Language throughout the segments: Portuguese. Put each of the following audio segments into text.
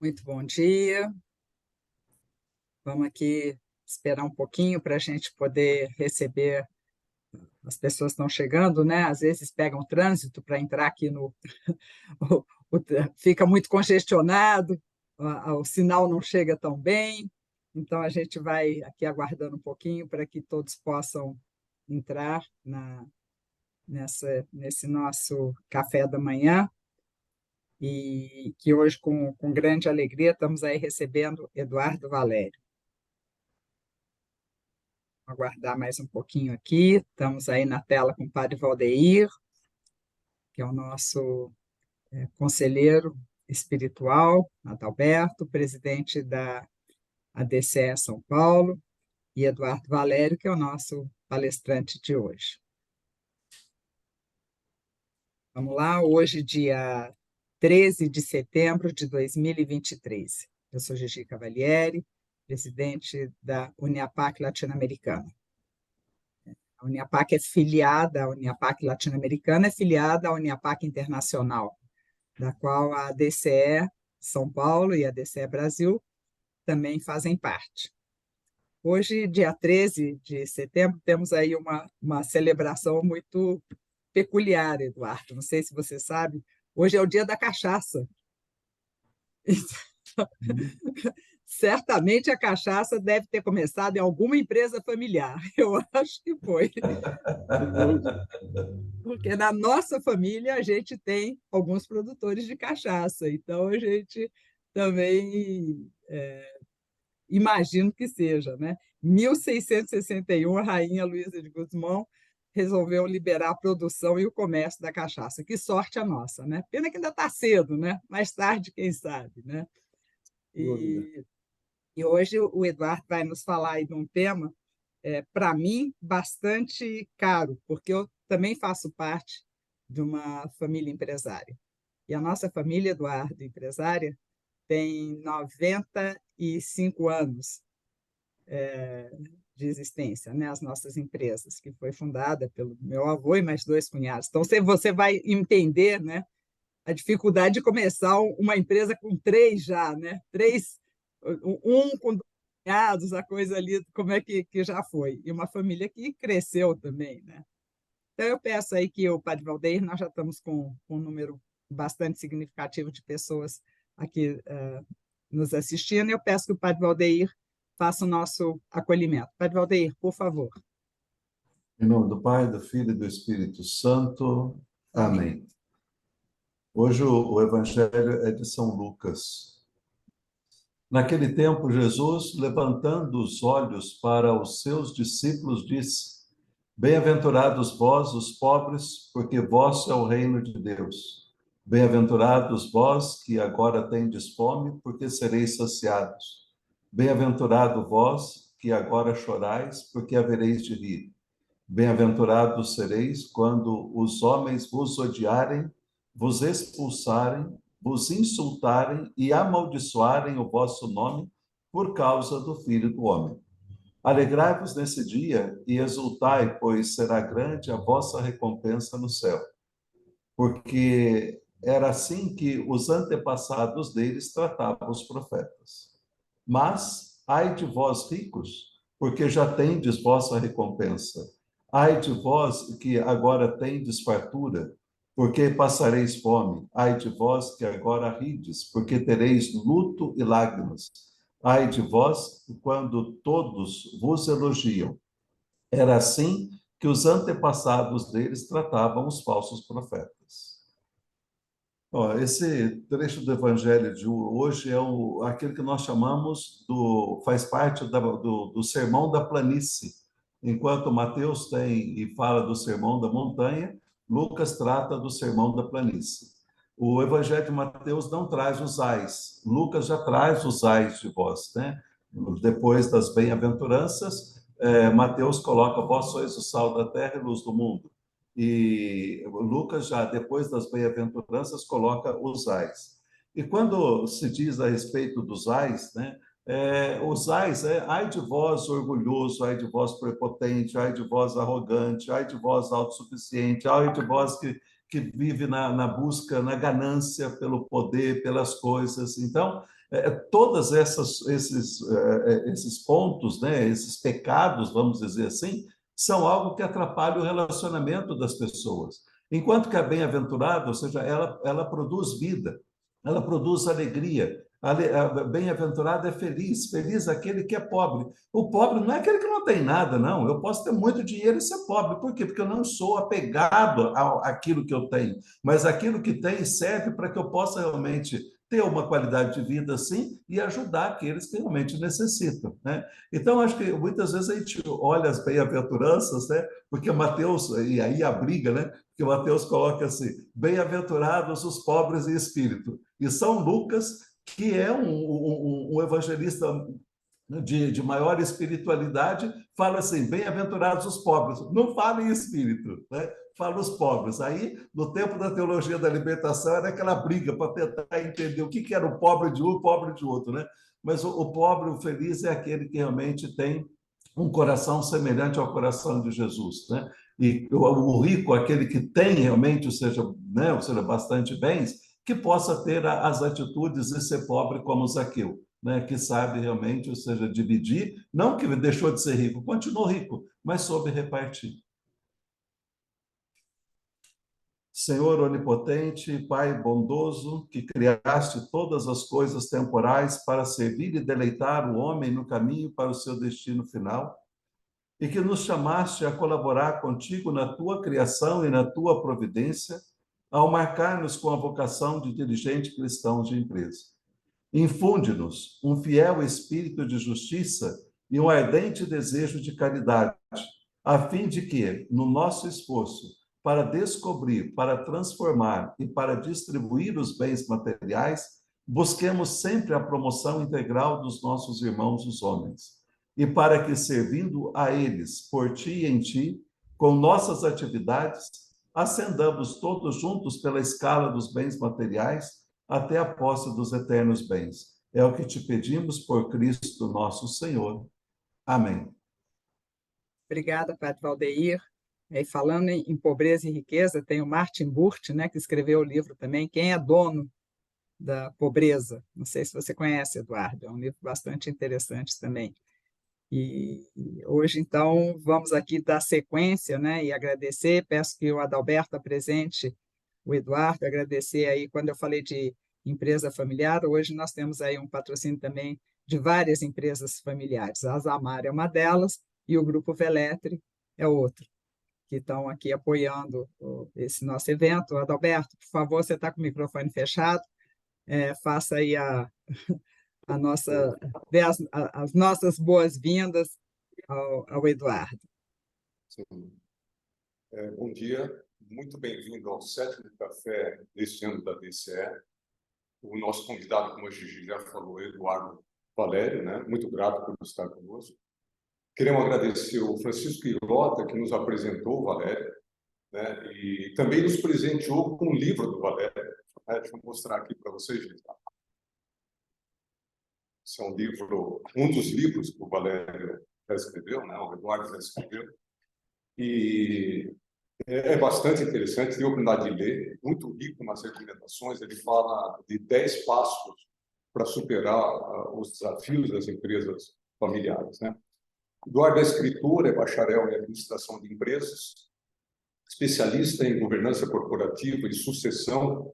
Muito bom dia. Vamos aqui esperar um pouquinho para a gente poder receber as pessoas que estão chegando, né? Às vezes pegam trânsito para entrar aqui no. Fica muito congestionado, o sinal não chega tão bem, então a gente vai aqui aguardando um pouquinho para que todos possam entrar nesse nosso café da manhã. E que hoje, com grande alegria, estamos aí recebendo Eduardo Valério. Vou aguardar mais um pouquinho aqui. Estamos aí na tela com o Padre Valdeir, que é o nosso conselheiro espiritual, Adalberto, presidente da ADCE São Paulo, e Eduardo Valério, que é o nosso palestrante de hoje. Vamos lá, hoje, dia 13 de setembro de 2023. Eu sou Gigi Cavalieri, presidente da Uniapac Latino-Americana. A Uniapac é filiada, a Uniapac Latino-Americana é filiada à Uniapac Internacional, da qual a DCE São Paulo e a DCE Brasil também fazem parte. Hoje, dia 13 de setembro, temos aí uma celebração muito peculiar, Eduardo. Não sei se você sabe, hoje é o dia da cachaça. Certamente a cachaça deve ter começado em alguma empresa familiar. Eu acho que foi. Porque na nossa família a gente tem alguns produtores de cachaça, então a gente também imagino que seja, né? Em 1661, a rainha Luísa de Gusmão resolveu liberar a produção e o comércio da cachaça. Que sorte a nossa, né? Pena que ainda está cedo, né? Mais tarde, quem sabe, né? E hoje o Eduardo vai nos falar aí de um tema, para mim, bastante caro, porque eu também faço parte de uma família empresária. E a nossa família, Eduardo, empresária, tem 95 anos de existência, né? As nossas empresas, que foi fundada pelo meu avô e mais dois cunhados. Então, você vai entender, né, a dificuldade de começar uma empresa com três já, né? Com dois cunhados, a coisa ali, como é que já foi. E uma família que cresceu também, né? Então, eu peço aí que o Padre Valdeir, nós já estamos com um número bastante significativo de pessoas aqui nos assistindo, e eu peço que o Padre Valdeir faça o nosso acolhimento. Padre Valdeir, por favor. Em nome do Pai, do Filho e do Espírito Santo. Amém. Hoje o Evangelho é de São Lucas. Naquele tempo, Jesus, levantando os olhos para os seus discípulos, disse: Bem-aventurados vós, os pobres, porque vosso é o reino de Deus. Bem-aventurados vós, que agora tendes fome, porque sereis saciados. Bem-aventurado vós, que agora chorais, porque havereis de rir. Bem-aventurados sereis quando os homens vos odiarem, vos expulsarem, vos insultarem e amaldiçoarem o vosso nome por causa do Filho do Homem. Alegrai-vos nesse dia e exultai, pois será grande a vossa recompensa no céu. Porque era assim que os antepassados deles tratavam os profetas. Mas, ai de vós ricos, porque já tendes vossa recompensa. Ai de vós que agora tendes fartura, porque passareis fome. Ai de vós que agora rides, porque tereis luto e lágrimas. Ai de vós quando todos vos elogiam. Era assim que os antepassados deles tratavam os falsos profetas. Esse trecho do Evangelho de hoje é aquele que nós chamamos faz parte do Sermão da Planície. Enquanto Mateus tem e fala do Sermão da Montanha, Lucas trata do Sermão da Planície. O Evangelho de Mateus não traz os ais, Lucas já traz os ais de vós, né? Depois das bem-aventuranças, Mateus coloca: vós sois o sal da terra e luz do mundo. E Lucas, já depois das bem-aventuranças, coloca os ais. E quando se diz a respeito dos ais, né, os ais ai de vós orgulhoso, ai de vós prepotente, ai de vós arrogante, ai de vós autossuficiente, ai de vós que vive na busca, na ganância pelo poder, pelas coisas. Então, todos esses pontos, né, esses pecados, vamos dizer assim, são algo que atrapalha o relacionamento das pessoas. Enquanto que a bem-aventurada, ou seja, ela produz vida, ela produz alegria. A bem-aventurada é feliz, feliz aquele que é pobre. O pobre não é aquele que não tem nada, não. Eu posso ter muito dinheiro e ser pobre. Por quê? Porque eu não sou apegado àquilo que eu tenho, mas aquilo que tem serve para que eu possa realmente ter uma qualidade de vida assim e ajudar aqueles que realmente necessitam, né? Então, acho que muitas vezes a gente olha as bem-aventuranças, né? Porque Mateus, e aí a briga, né? Porque Mateus coloca assim: bem-aventurados os pobres em espírito. E São Lucas, que é um evangelista de maior espiritualidade, fala assim: bem-aventurados os pobres. Não fala em espírito, né? Fala os pobres. Aí, no tempo da teologia da libertação, era aquela briga para tentar entender o que era o pobre de um e o pobre de outro, né? Mas o pobre, o feliz, é aquele que realmente tem um coração semelhante ao coração de Jesus, né? E o rico, aquele que tem realmente, ou seja, né, ou seja, bastante bens, que possa ter as atitudes de ser pobre como Zaqueu, né, que sabe realmente, ou seja, dividir, não que deixou de ser rico, continuou rico, mas soube repartir. Senhor onipotente, Pai bondoso, que criaste todas as coisas temporais para servir e deleitar o homem no caminho para o seu destino final, e que nos chamaste a colaborar contigo na tua criação e na tua providência, ao marcar-nos com a vocação de dirigente cristão de empresa. Infunde-nos um fiel espírito de justiça e um ardente desejo de caridade, a fim de que, no nosso esforço para descobrir, para transformar e para distribuir os bens materiais, busquemos sempre a promoção integral dos nossos irmãos, os homens. E para que, servindo a eles, por ti e em ti, com nossas atividades, ascendamos todos juntos pela escala dos bens materiais até a posse dos eternos bens. É o que te pedimos por Cristo nosso Senhor. Amém. Obrigada, Padre Valdeir. E falando em pobreza e riqueza, tem o Martin Burt, né, que escreveu o livro também, Quem é Dono da Pobreza? Não sei se você conhece, Eduardo, é um livro bastante interessante também. E hoje, então, vamos aqui dar sequência, né, e agradecer. Peço que o Adalberto apresente o Eduardo, agradecer aí, quando eu falei de empresa familiar, hoje nós temos aí um patrocínio também de várias empresas familiares. A Azamar é uma delas e o Grupo Veletre é outro, que estão aqui apoiando esse nosso evento. Adalberto, por favor, você está com o microfone fechado, faça aí a nossa, as nossas boas-vindas ao Eduardo. Sim. Bom dia, muito bem-vindo ao 7º café deste ano da DCE. O nosso convidado, como a Gigi já falou, Eduardo Valério, né? Muito grato por estar conosco. Queremos agradecer o Francisco Irota, que nos apresentou o Valério, né? E também nos presenteou com um livro do Valério. Deixa eu mostrar aqui para vocês, gente. Esse é um dos livros que o Valério já escreveu, né? O Eduardo já escreveu. E é bastante interessante, tive a oportunidade de ler, muito rico nas recomendações. Ele fala de 10 passos para superar os desafios das empresas familiares, né? Eduardo é escritor, é bacharel em administração de empresas, especialista em governança corporativa e sucessão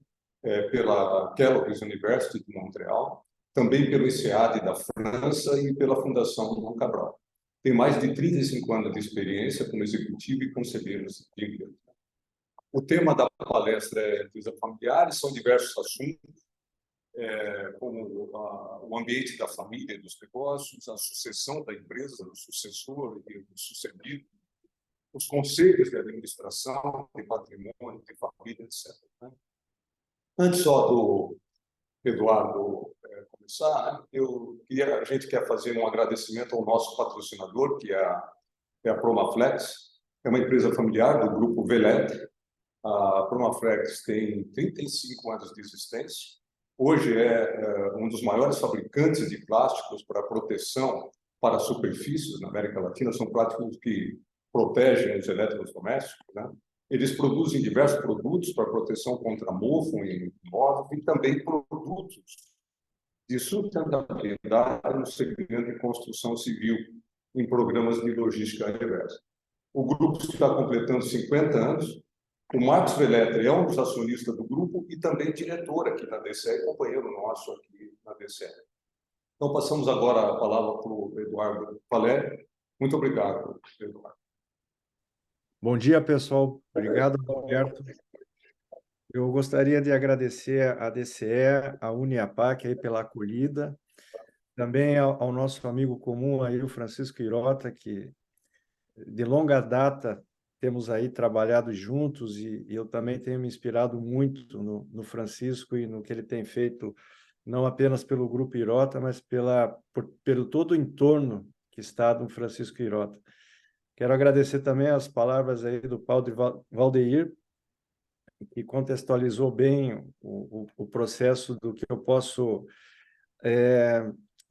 pela Kellogg's University de Montreal, também pelo INSEAD da França e pela Fundação Dom Cabral. Tem mais de 35 anos de experiência como executivo e conselheiro de empresa. O tema da palestra é empresa familiar, são diversos assuntos, como o ambiente da família e dos negócios, a sucessão da empresa, o sucessor e o sucedido, os conselhos de administração, de patrimônio, de família, etc. Antes só do Eduardo começar, a gente quer fazer um agradecimento ao nosso patrocinador, que é a Promaflex, é uma empresa familiar do grupo Veletre. A Promaflex tem 35 anos de existência. Hoje é um dos maiores fabricantes de plásticos para proteção para superfícies na América Latina. São plásticos que protegem os eletrodomésticos, né? Eles produzem diversos produtos para proteção contra mofo em imóveis e também produtos de sustentabilidade no segmento de construção civil em programas de logística reversa. O grupo está completando 50 anos. O Marcos Velletri é um dos acionistas do grupo e também diretor aqui na DCE, companheiro nosso aqui na DCE. Então, passamos agora a palavra para o Eduardo Palério. Muito obrigado, Eduardo. Bom dia, pessoal. Obrigado, Roberto. Eu gostaria de agradecer à DCE, à Uniapac aí pela acolhida, também ao nosso amigo comum aí, o Francisco Irota, que de longa data temos aí trabalhado juntos e eu também tenho me inspirado muito no Francisco e no que ele tem feito, não apenas pelo Grupo Irota, mas pelo todo o entorno que está do Francisco Irota. Quero agradecer também as palavras aí do Padre Valdeir, que contextualizou bem o processo do que eu posso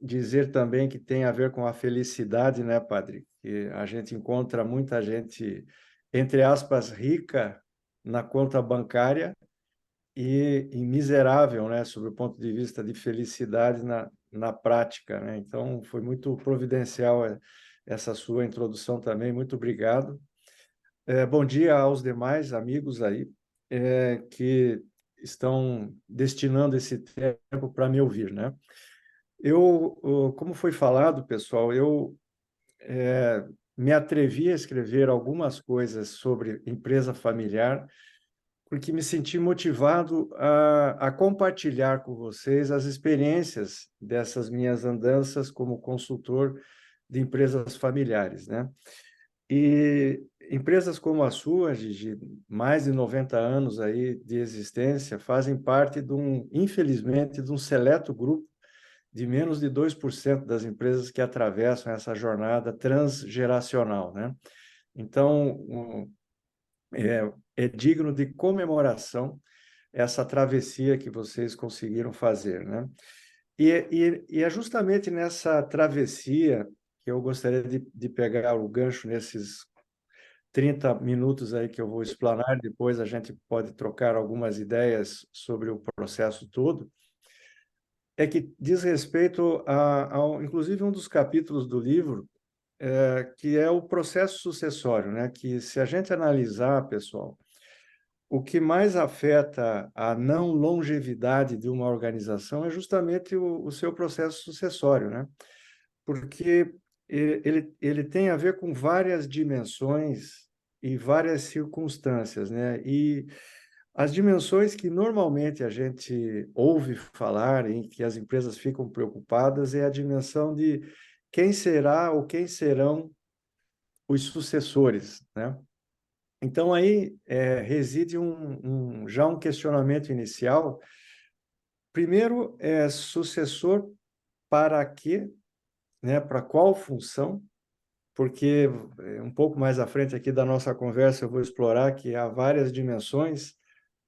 dizer também que tem a ver com a felicidade, né, Padre? Que a gente encontra muita gente, entre aspas, rica na conta bancária e miserável, né, sob o ponto de vista de felicidade na prática, né? Então, foi muito providencial essa sua introdução também. Muito obrigado. Bom dia aos demais amigos aí que estão destinando esse tempo para me ouvir, né? Como foi falado, pessoal, eu me atrevi a escrever algumas coisas sobre empresa familiar, porque me senti motivado a compartilhar com vocês as experiências dessas minhas andanças como consultor de empresas familiares, né? E empresas como a sua, de mais de 90 anos aí de existência, fazem parte infelizmente, de um seleto grupo de menos de 2% das empresas que atravessam essa jornada transgeracional, né? Então, é digno de comemoração essa travessia que vocês conseguiram fazer, né? E é justamente nessa travessia que eu gostaria de pegar o gancho nesses 30 minutos aí que eu vou explanar, depois a gente pode trocar algumas ideias sobre o processo todo, é que diz respeito inclusive, um dos capítulos do livro, que é o processo sucessório, né? Que, se a gente analisar, pessoal, o que mais afeta a não longevidade de uma organização é justamente o seu processo sucessório, né? Porque ele tem a ver com várias dimensões e várias circunstâncias, né? E as dimensões que normalmente a gente ouve falar, em que as empresas ficam preocupadas, é a dimensão de quem será ou quem serão os sucessores, né? Então, aí reside já um questionamento inicial. Primeiro, sucessor para quê, né? Para qual função? Porque um pouco mais à frente aqui da nossa conversa eu vou explorar que há várias dimensões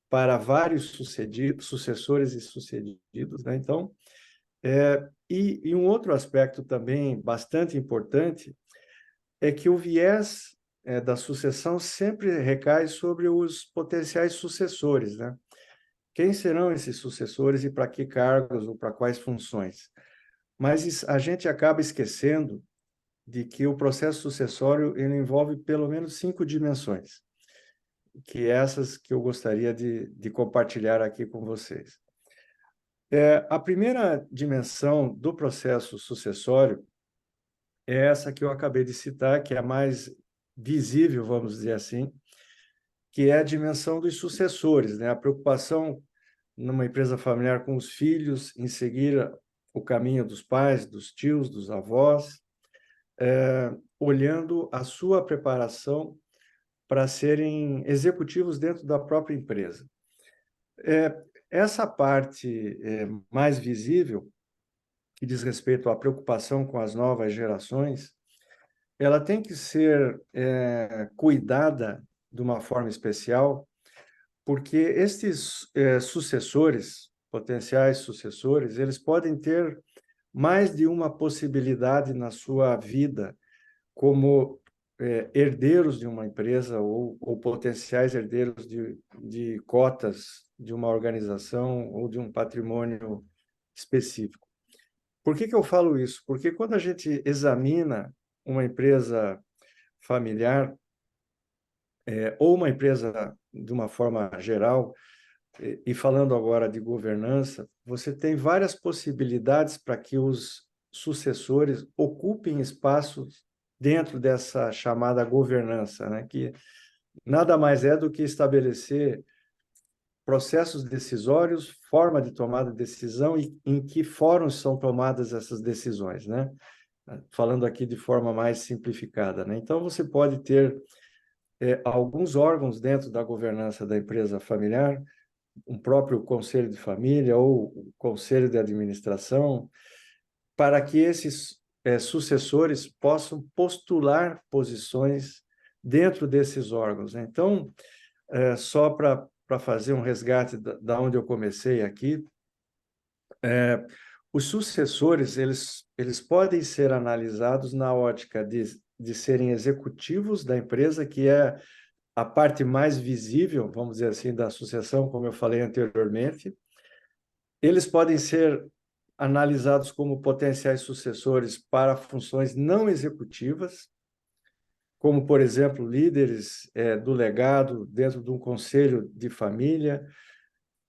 para vários sucessores e sucedidos, né? Então, e um outro aspecto também bastante importante é que o viés da sucessão sempre recai sobre os potenciais sucessores, né? Quem serão esses sucessores e para que cargos ou para quais funções? Mas a gente acaba esquecendo de que o processo sucessório ele envolve pelo menos 5 dimensões, que essas que eu gostaria de compartilhar aqui com vocês. A primeira dimensão do processo sucessório é essa que eu acabei de citar, que é a mais visível, vamos dizer assim, que é a dimensão dos sucessores, né? A preocupação numa empresa familiar com os filhos, em seguir o caminho dos pais, dos tios, dos avós, olhando a sua preparação para serem executivos dentro da própria empresa. Essa parte mais visível, que diz respeito à preocupação com as novas gerações, ela tem que ser cuidada de uma forma especial, porque estes sucessores, potenciais sucessores, eles podem ter mais de uma possibilidade na sua vida como herdeiros de uma empresa ou potenciais herdeiros de cotas de uma organização ou de um patrimônio específico. Por que que eu falo isso? Porque quando a gente examina uma empresa familiar, ou uma empresa de uma forma geral, e falando agora de governança, você tem várias possibilidades para que os sucessores ocupem espaços dentro dessa chamada governança, né? Que nada mais é do que estabelecer processos decisórios, forma de tomada de decisão e em que fóruns são tomadas essas decisões, né? Falando aqui de forma mais simplificada, né? Então, você pode ter alguns órgãos dentro da governança da empresa familiar, um próprio conselho de família ou o conselho de administração, para que esses sucessores possam postular posições dentro desses órgãos, né? Então, só para fazer um resgate da onde eu comecei aqui, os sucessores, eles podem ser analisados na ótica de serem executivos da empresa, que é a parte mais visível, vamos dizer assim, da sucessão, como eu falei anteriormente. Eles podem ser analisados como potenciais sucessores para funções não executivas, como, por exemplo, líderes do legado dentro de um conselho de família,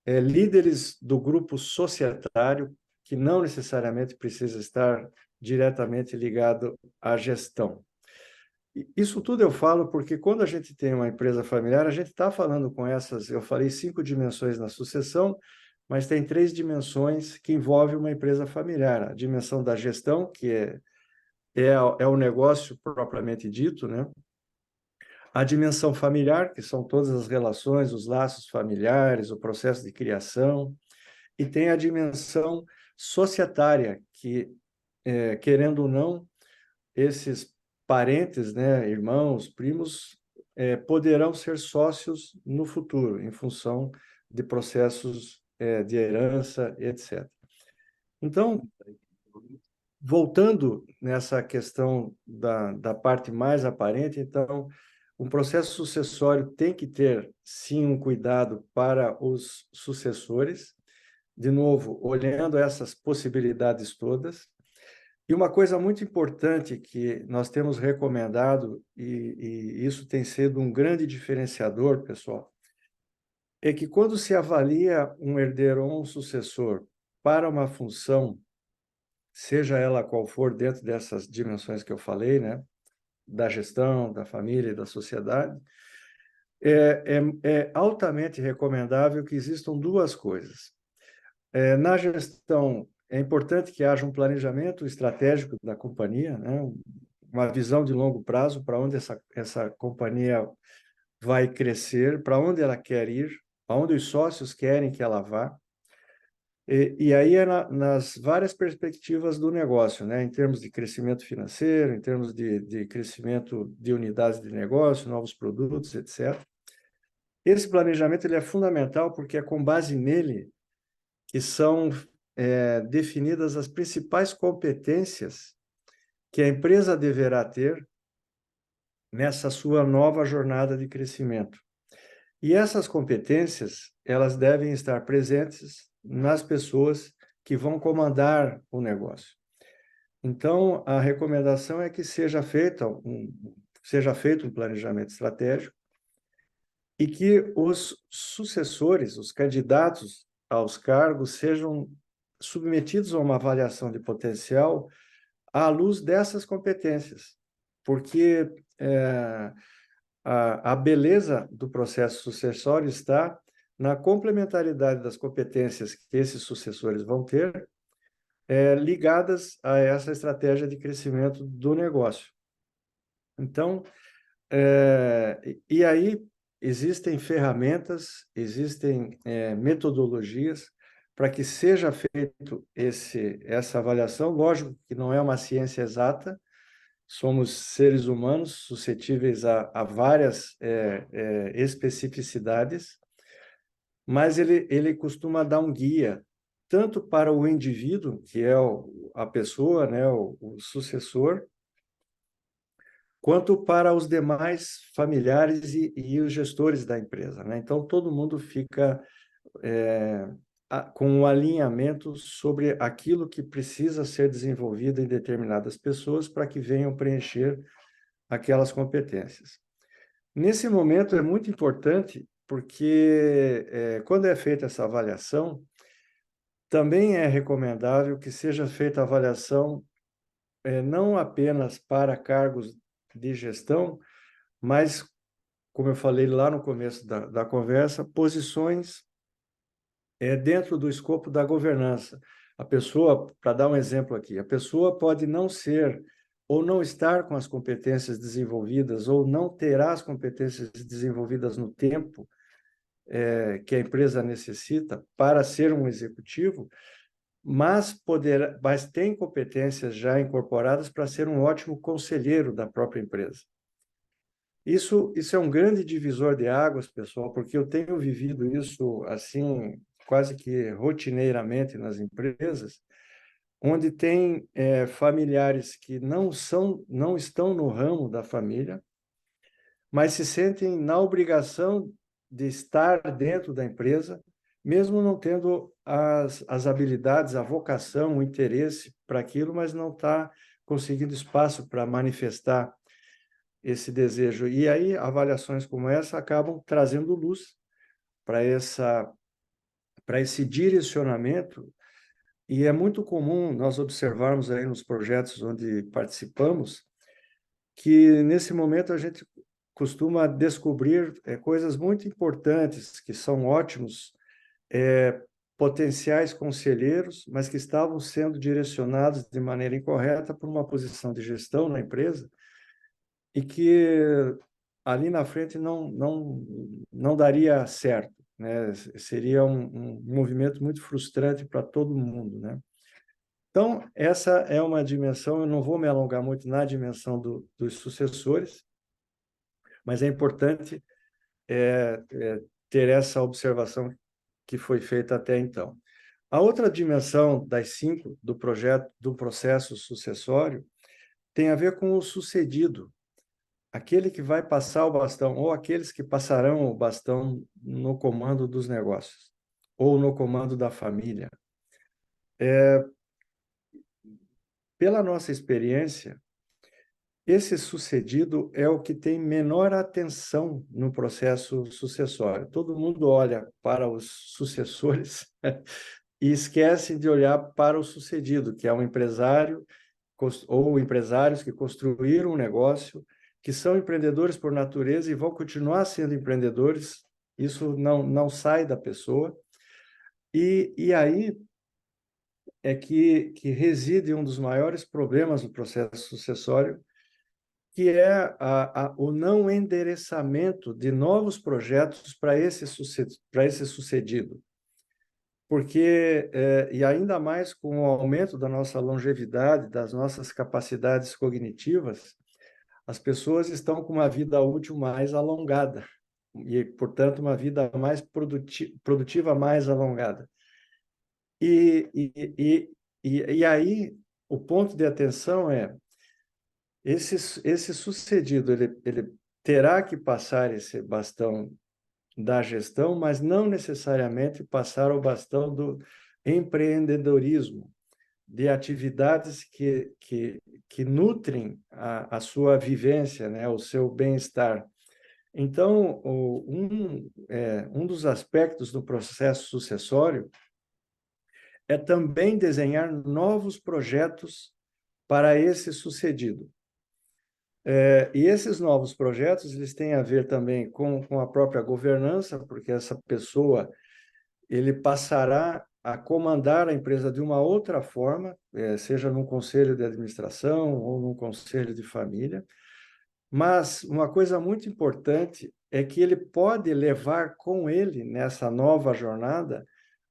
líderes do grupo societário, que não necessariamente precisa estar diretamente ligado à gestão. Isso tudo eu falo porque quando a gente tem uma empresa familiar, a gente está falando com essas, eu falei 5 dimensões na sucessão, mas tem 3 dimensões que envolvem uma empresa familiar. A dimensão da gestão, que é o negócio propriamente dito, né? A dimensão familiar, que são todas as relações, os laços familiares, o processo de criação, e tem a dimensão societária, que, querendo ou não, esses parentes, né, irmãos, primos, poderão ser sócios no futuro, em função de processos de herança, etc. Então, voltando nessa questão da parte mais aparente, então, um processo sucessório tem que ter, sim, um cuidado para os sucessores, de novo, olhando essas possibilidades todas. E uma coisa muito importante que nós temos recomendado, e isso tem sido um grande diferenciador, pessoal, é que quando se avalia um herdeiro ou um sucessor para uma função, seja ela qual for, dentro dessas dimensões que eu falei, né, da gestão, da família e da sociedade, é altamente recomendável que existam 2 coisas. Na gestão, é importante que haja um planejamento estratégico da companhia, né? Uma visão de longo prazo para onde essa companhia vai crescer, para onde ela quer ir, para onde os sócios querem que ela vá. E aí é nas várias perspectivas do negócio, né? Em termos de crescimento financeiro, em termos de crescimento de unidades de negócio, novos produtos, etc. Esse planejamento ele é fundamental porque é com base nele que são definidas as principais competências que a empresa deverá ter nessa sua nova jornada de crescimento. E essas competências, elas devem estar presentes nas pessoas que vão comandar o negócio. Então, a recomendação é que seja feito um planejamento estratégico e que os sucessores, os candidatos aos cargos, sejam submetidos a uma avaliação de potencial à luz dessas competências, porque a beleza do processo sucessório está na complementaridade das competências que esses sucessores vão ter, ligadas a essa estratégia de crescimento do negócio. Então, e aí existem ferramentas, existem metodologias para que seja feito essa avaliação. Lógico que não é uma ciência exata, somos seres humanos suscetíveis a várias especificidades, mas ele costuma dar um guia, tanto para o indivíduo, que é a pessoa, né, o sucessor, quanto para os demais familiares e os gestores da empresa, né? Então, todo mundo fica com um alinhamento sobre aquilo que precisa ser desenvolvido em determinadas pessoas para que venham preencher aquelas competências. Nesse momento é muito importante porque quando é feita essa avaliação, também é recomendável que seja feita a avaliação não apenas para cargos de gestão, mas, como eu falei lá no começo da conversa, posições dentro do escopo da governança. A pessoa, para dar um exemplo aqui, a pessoa pode não ser ou não estar com as competências desenvolvidas ou não terá as competências desenvolvidas no tempo que a empresa necessita para ser um executivo, mas tem competências já incorporadas para ser um ótimo conselheiro da própria empresa. Isso é um grande divisor de águas, pessoal, porque eu tenho vivido isso assim quase que rotineiramente nas empresas, onde tem familiares que não estão no ramo da família, mas se sentem na obrigação de estar dentro da empresa, mesmo não tendo as habilidades, a vocação, o interesse para aquilo, mas não está conseguindo espaço para manifestar esse desejo. E aí, avaliações como essa acabam trazendo luz para esse direcionamento, e é muito comum nós observarmos aí nos projetos onde participamos que, nesse momento, a gente costuma descobrir coisas muito importantes, que são ótimos potenciais conselheiros, mas que estavam sendo direcionados de maneira incorreta por uma posição de gestão na empresa e que ali na frente não daria certo, né? Seria um movimento muito frustrante para todo mundo, né? Então, essa é uma dimensão, eu não vou me alongar muito na dimensão dos sucessores, mas é importante ter essa observação que foi feita até então. A outra dimensão das 5 do projeto, do processo sucessório, tem a ver com o sucedido, aquele que vai passar o bastão, ou aqueles que passarão o bastão no comando dos negócios, ou no comando da família. Pela nossa experiência, esse sucedido é o que tem menor atenção no processo sucessório. Todo mundo olha para os sucessores e esquece de olhar para o sucedido, que é um empresário ou empresários que construíram um negócio, que são empreendedores por natureza e vão continuar sendo empreendedores. Isso não sai da pessoa. E aí é que reside um dos maiores problemas do processo sucessório, que é o não endereçamento de novos projetos para esse sucedido. Porque, e ainda mais com o aumento da nossa longevidade, das nossas capacidades cognitivas, as pessoas estão com uma vida útil mais alongada e, portanto, uma vida mais produtiva mais alongada. E aí, o ponto de atenção é esse sucedido, ele terá que passar esse bastão da gestão, mas não necessariamente passar o bastão do empreendedorismo, de atividades que nutrem a sua vivência, né, o seu bem-estar. Então, um dos aspectos do processo sucessório é também desenhar novos projetos para esse sucedido. E esses novos projetos, eles têm a ver também com a própria governança, porque essa pessoa, ele passará a comandar a empresa de uma outra forma, seja num conselho de administração ou num conselho de família. Mas uma coisa muito importante é que ele pode levar com ele, nessa nova jornada,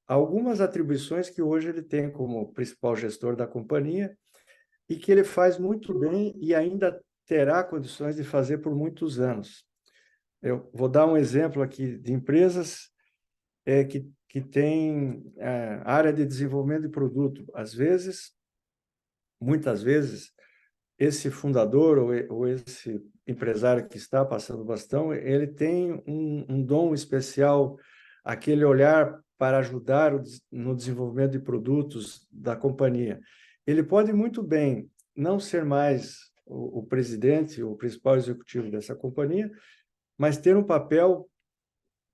algumas atribuições que hoje ele tem como principal gestor da companhia e que ele faz muito bem e ainda terá condições de fazer por muitos anos. Eu vou dar um exemplo aqui de empresas que têm área de desenvolvimento de produto. Muitas vezes, esse fundador ou esse empresário que está passando o bastão, ele tem um dom especial, aquele olhar para ajudar no desenvolvimento de produtos da companhia. Ele pode muito bem não ser mais o presidente, o principal executivo dessa companhia, mas ter um papel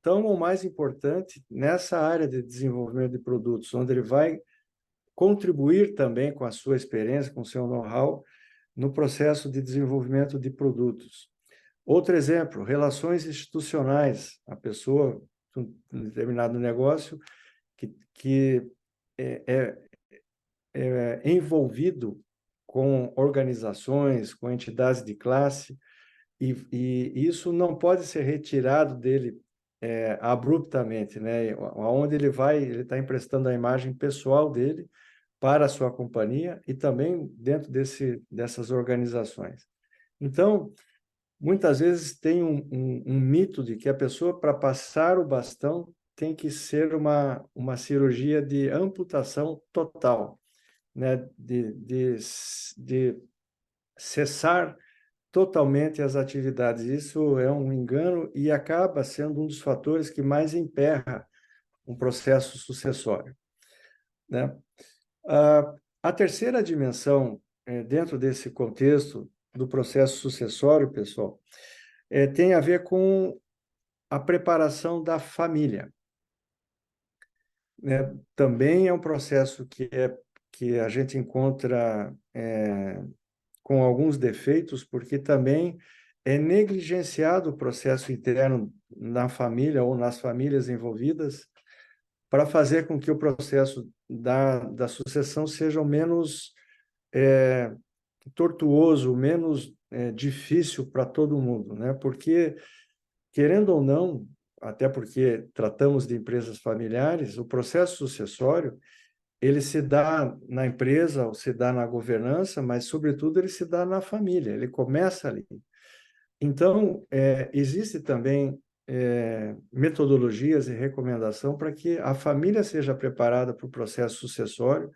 tão ou mais importante nessa área de desenvolvimento de produtos, onde ele vai contribuir também com a sua experiência, com o seu know-how, no processo de desenvolvimento de produtos. Outro exemplo, relações institucionais. A pessoa, um determinado negócio, que é envolvido com organizações, com entidades de classe, e isso não pode ser retirado dele abruptamente, né? Aonde ele vai, ele está emprestando a imagem pessoal dele para a sua companhia e também dentro dessas organizações. Então, muitas vezes tem um mito de que a pessoa, para passar o bastão, tem que ser uma cirurgia de amputação total, né? De cessar totalmente as atividades. Isso é um engano e acaba sendo um dos fatores que mais emperra um processo sucessório, né? A terceira dimensão, dentro desse contexto do processo sucessório, pessoal, tem a ver com a preparação da família, né? Também é um processo que a gente encontra com alguns defeitos, porque também é negligenciado o processo interno na família ou nas famílias envolvidas para fazer com que o processo da sucessão seja o menos tortuoso, menos difícil para todo mundo, né? Porque, querendo ou não, até porque tratamos de empresas familiares, o processo sucessório, ele se dá na empresa, ou se dá na governança, mas, sobretudo, ele se dá na família, ele começa ali. Então, existe também metodologias e recomendação para que a família seja preparada para o processo sucessório,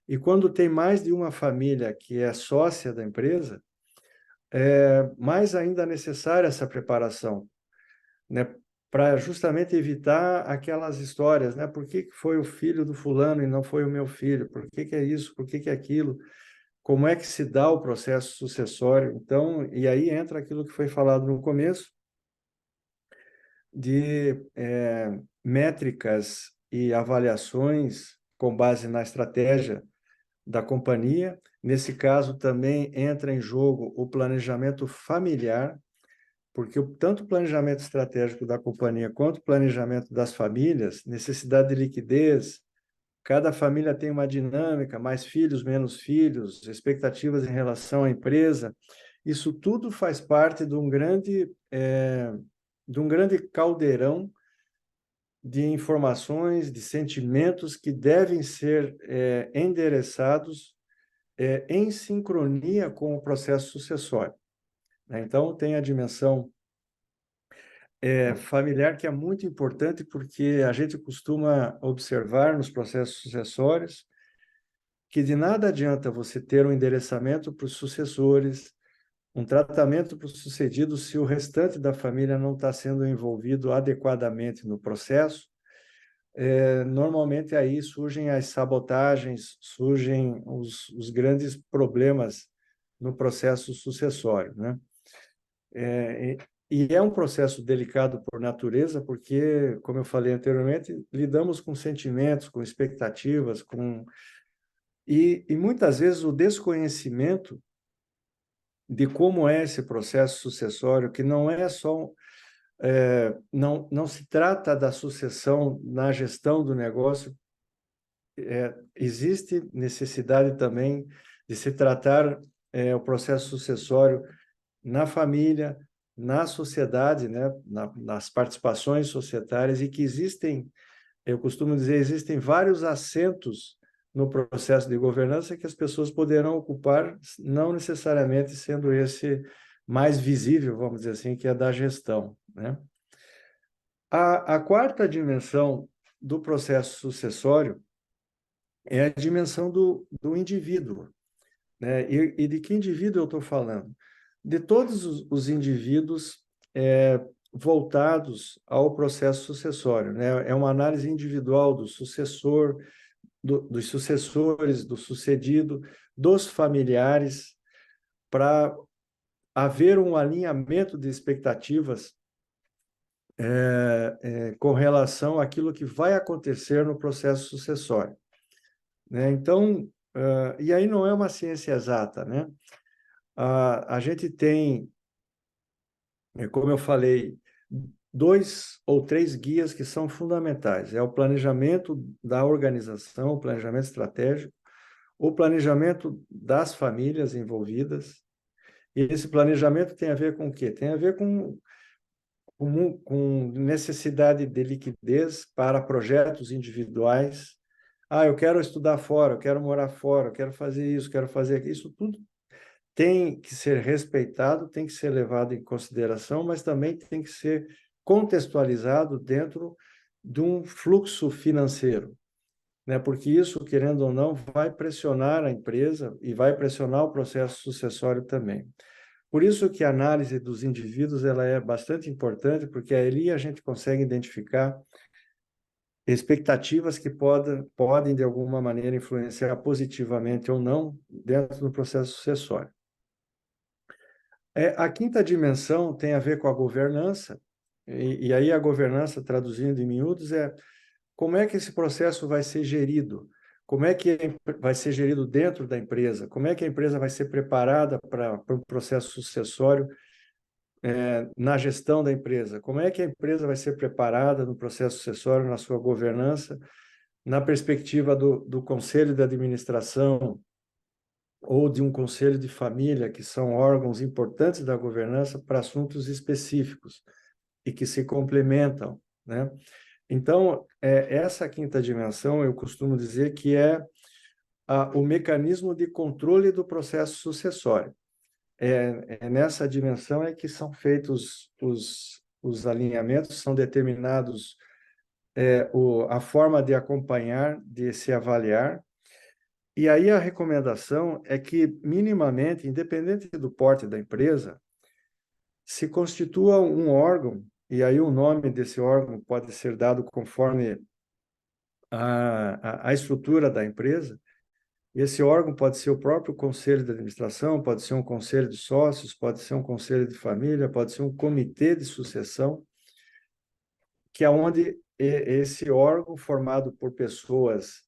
e quando tem mais de uma família que é sócia da empresa, mais ainda necessária essa preparação, né? Para justamente evitar aquelas histórias, né? Por que foi o filho do fulano e não foi o meu filho? Por que é isso? Por que é aquilo? Como é que se dá o processo sucessório? Então, e aí entra aquilo que foi falado no começo, de métricas e avaliações com base na estratégia da companhia. Nesse caso, também entra em jogo o planejamento familiar, porque tanto o planejamento estratégico da companhia quanto o planejamento das famílias, necessidade de liquidez, cada família tem uma dinâmica, mais filhos, menos filhos, expectativas em relação à empresa. Isso tudo faz parte de um grande caldeirão de informações, de sentimentos que devem ser endereçados em sincronia com o processo sucessório, né? Então, tem a dimensão familiar, que é muito importante, porque a gente costuma observar nos processos sucessórios que de nada adianta você ter um endereçamento para os sucessores, um tratamento para os sucedidos, se o restante da família não está sendo envolvido adequadamente no processo. Normalmente aí surgem as sabotagens, surgem os grandes problemas no processo sucessório, né? E é um processo delicado por natureza, porque, como eu falei anteriormente, lidamos com sentimentos, com expectativas, e muitas vezes o desconhecimento de como é esse processo sucessório, que não é só não se trata da sucessão na gestão do negócio, existe necessidade também de se tratar o processo sucessório na família, na sociedade, né, nas participações societárias, e que existem, eu costumo dizer, existem vários assentos no processo de governança que as pessoas poderão ocupar, não necessariamente sendo esse mais visível, vamos dizer assim, que é da gestão, né? A quarta dimensão do processo sucessório é a dimensão do indivíduo, né? E de que indivíduo eu estou falando? De todos os indivíduos, voltados ao processo sucessório, né? É uma análise individual do sucessor, dos sucessores, do sucedido, dos familiares, para haver um alinhamento de expectativas com relação àquilo que vai acontecer no processo sucessório, né? Então, e aí não é uma ciência exata, né? A gente tem, como eu falei, 2 ou 3 guias que são fundamentais. É o planejamento da organização, o planejamento estratégico, o planejamento das famílias envolvidas. E esse planejamento tem a ver com o quê? Tem a ver com necessidade de liquidez para projetos individuais. Eu quero estudar fora, eu quero morar fora, eu quero fazer isso, quero fazer aquilo. Isso tudo tem que ser respeitado, tem que ser levado em consideração, mas também tem que ser contextualizado dentro de um fluxo financeiro, né? Porque isso, querendo ou não, vai pressionar a empresa e vai pressionar o processo sucessório também. Por isso que a análise dos indivíduos ela é bastante importante, porque ali a gente consegue identificar expectativas que podem de alguma maneira, influenciar positivamente ou não dentro do processo sucessório. A quinta dimensão tem a ver com a governança, e aí a governança, traduzindo em miúdos, é como é que esse processo vai ser gerido, como é que vai ser gerido dentro da empresa, como é que a empresa vai ser preparada para um processo sucessório na gestão da empresa, como é que a empresa vai ser preparada no processo sucessório, na sua governança, na perspectiva do conselho de administração ou de um conselho de família, que são órgãos importantes da governança para assuntos específicos e que se complementam, né? Então, essa quinta dimensão, eu costumo dizer que é o mecanismo de controle do processo sucessório. Nessa dimensão é que são feitos os alinhamentos, são determinados a forma de acompanhar, de se avaliar. E aí a recomendação é que, minimamente, independente do porte da empresa, se constitua um órgão, e aí o nome desse órgão pode ser dado conforme a estrutura da empresa. Esse órgão pode ser o próprio conselho de administração, pode ser um conselho de sócios, pode ser um conselho de família, pode ser um comitê de sucessão, que é onde esse órgão, formado por pessoas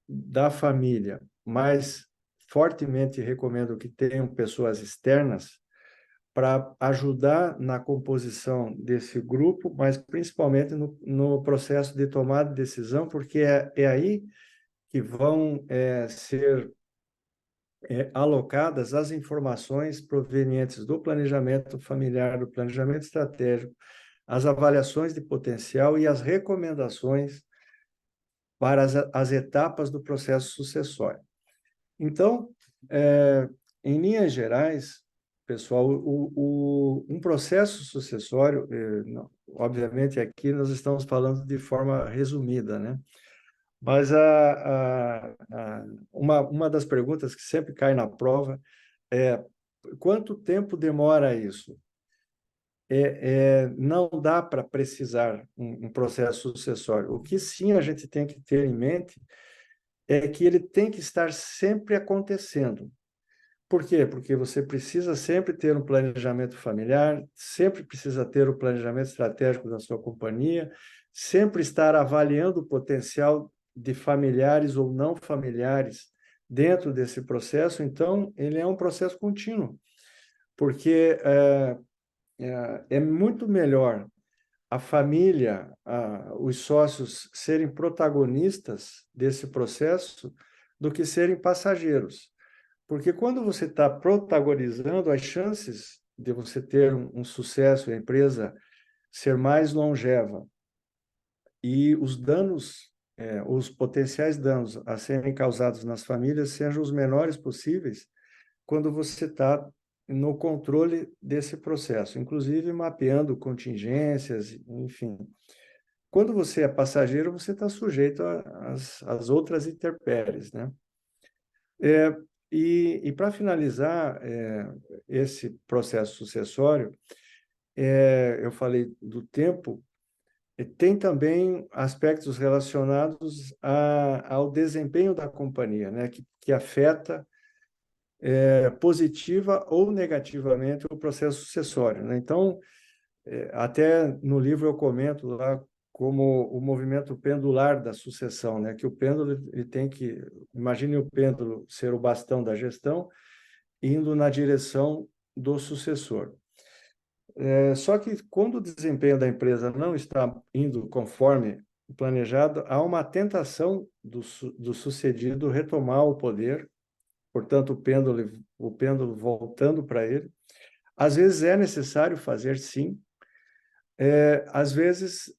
da família, mas fortemente recomendo que tenham pessoas externas para ajudar na composição desse grupo, mas principalmente no processo de tomada de decisão, porque é aí que vão ser alocadas as informações provenientes do planejamento familiar, do planejamento estratégico, as avaliações de potencial e as recomendações para as etapas do processo sucessório. Então, em linhas gerais, pessoal, um processo sucessório, obviamente aqui nós estamos falando de forma resumida, né? Mas uma das perguntas que sempre cai na prova é: quanto tempo demora isso? Não dá para precisar um processo sucessório. O que sim a gente tem que ter em mente é que ele tem que estar sempre acontecendo. Por quê? Porque você precisa sempre ter um planejamento familiar, sempre precisa ter o planejamento estratégico da sua companhia, sempre estar avaliando o potencial de familiares ou não familiares dentro desse processo. Então, ele é um processo contínuo, porque é muito melhor a família, os sócios serem protagonistas desse processo do que serem passageiros. Porque quando você está protagonizando, as chances de você ter um sucesso, a empresa ser mais longeva e os danos, os potenciais danos a serem causados nas famílias sejam os menores possíveis quando você está no controle desse processo, inclusive mapeando contingências, enfim. Quando você é passageiro, você está sujeito às outras intempéries, né? E para finalizar esse processo sucessório, eu falei do tempo, tem também aspectos relacionados ao desempenho da companhia, né, que afeta positiva ou negativamente o processo sucessório, né? Então, até no livro eu comento lá como o movimento pendular da sucessão, né? Que o pêndulo ele tem que, imagine o pêndulo ser o bastão da gestão, indo na direção do sucessor. Só que quando o desempenho da empresa não está indo conforme o planejado, há uma tentação do sucedido retomar o poder, portanto, o pêndulo voltando para ele. Às vezes é necessário fazer sim, às vezes,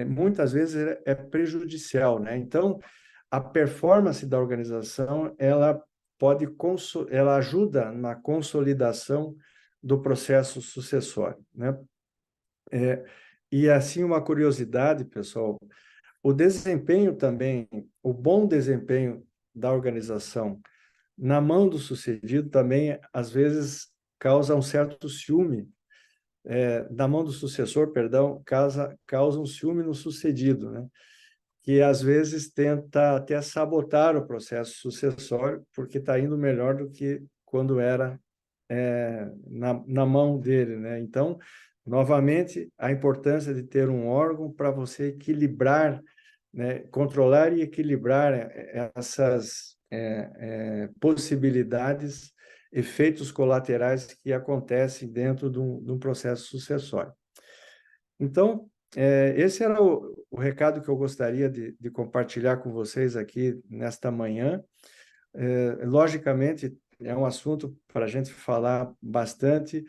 muitas vezes é prejudicial, né? Então, a performance da organização, ela ajuda na consolidação do processo sucessório, né? E assim, uma curiosidade, pessoal, o desempenho também, o bom desempenho da organização na mão do sucedido também, às vezes, causa um certo ciúme, da mão do sucessor, perdão, causa um ciúme no sucedido, né? Que às vezes tenta até sabotar o processo sucessório, porque está indo melhor do que quando era na mão dele, né? Então, novamente, a importância de ter um órgão para você equilibrar, né? Controlar e equilibrar essas possibilidades, efeitos colaterais que acontecem dentro de um processo sucessório. Então, esse era o recado que eu gostaria de compartilhar com vocês aqui nesta manhã. Logicamente, é um assunto para a gente falar bastante.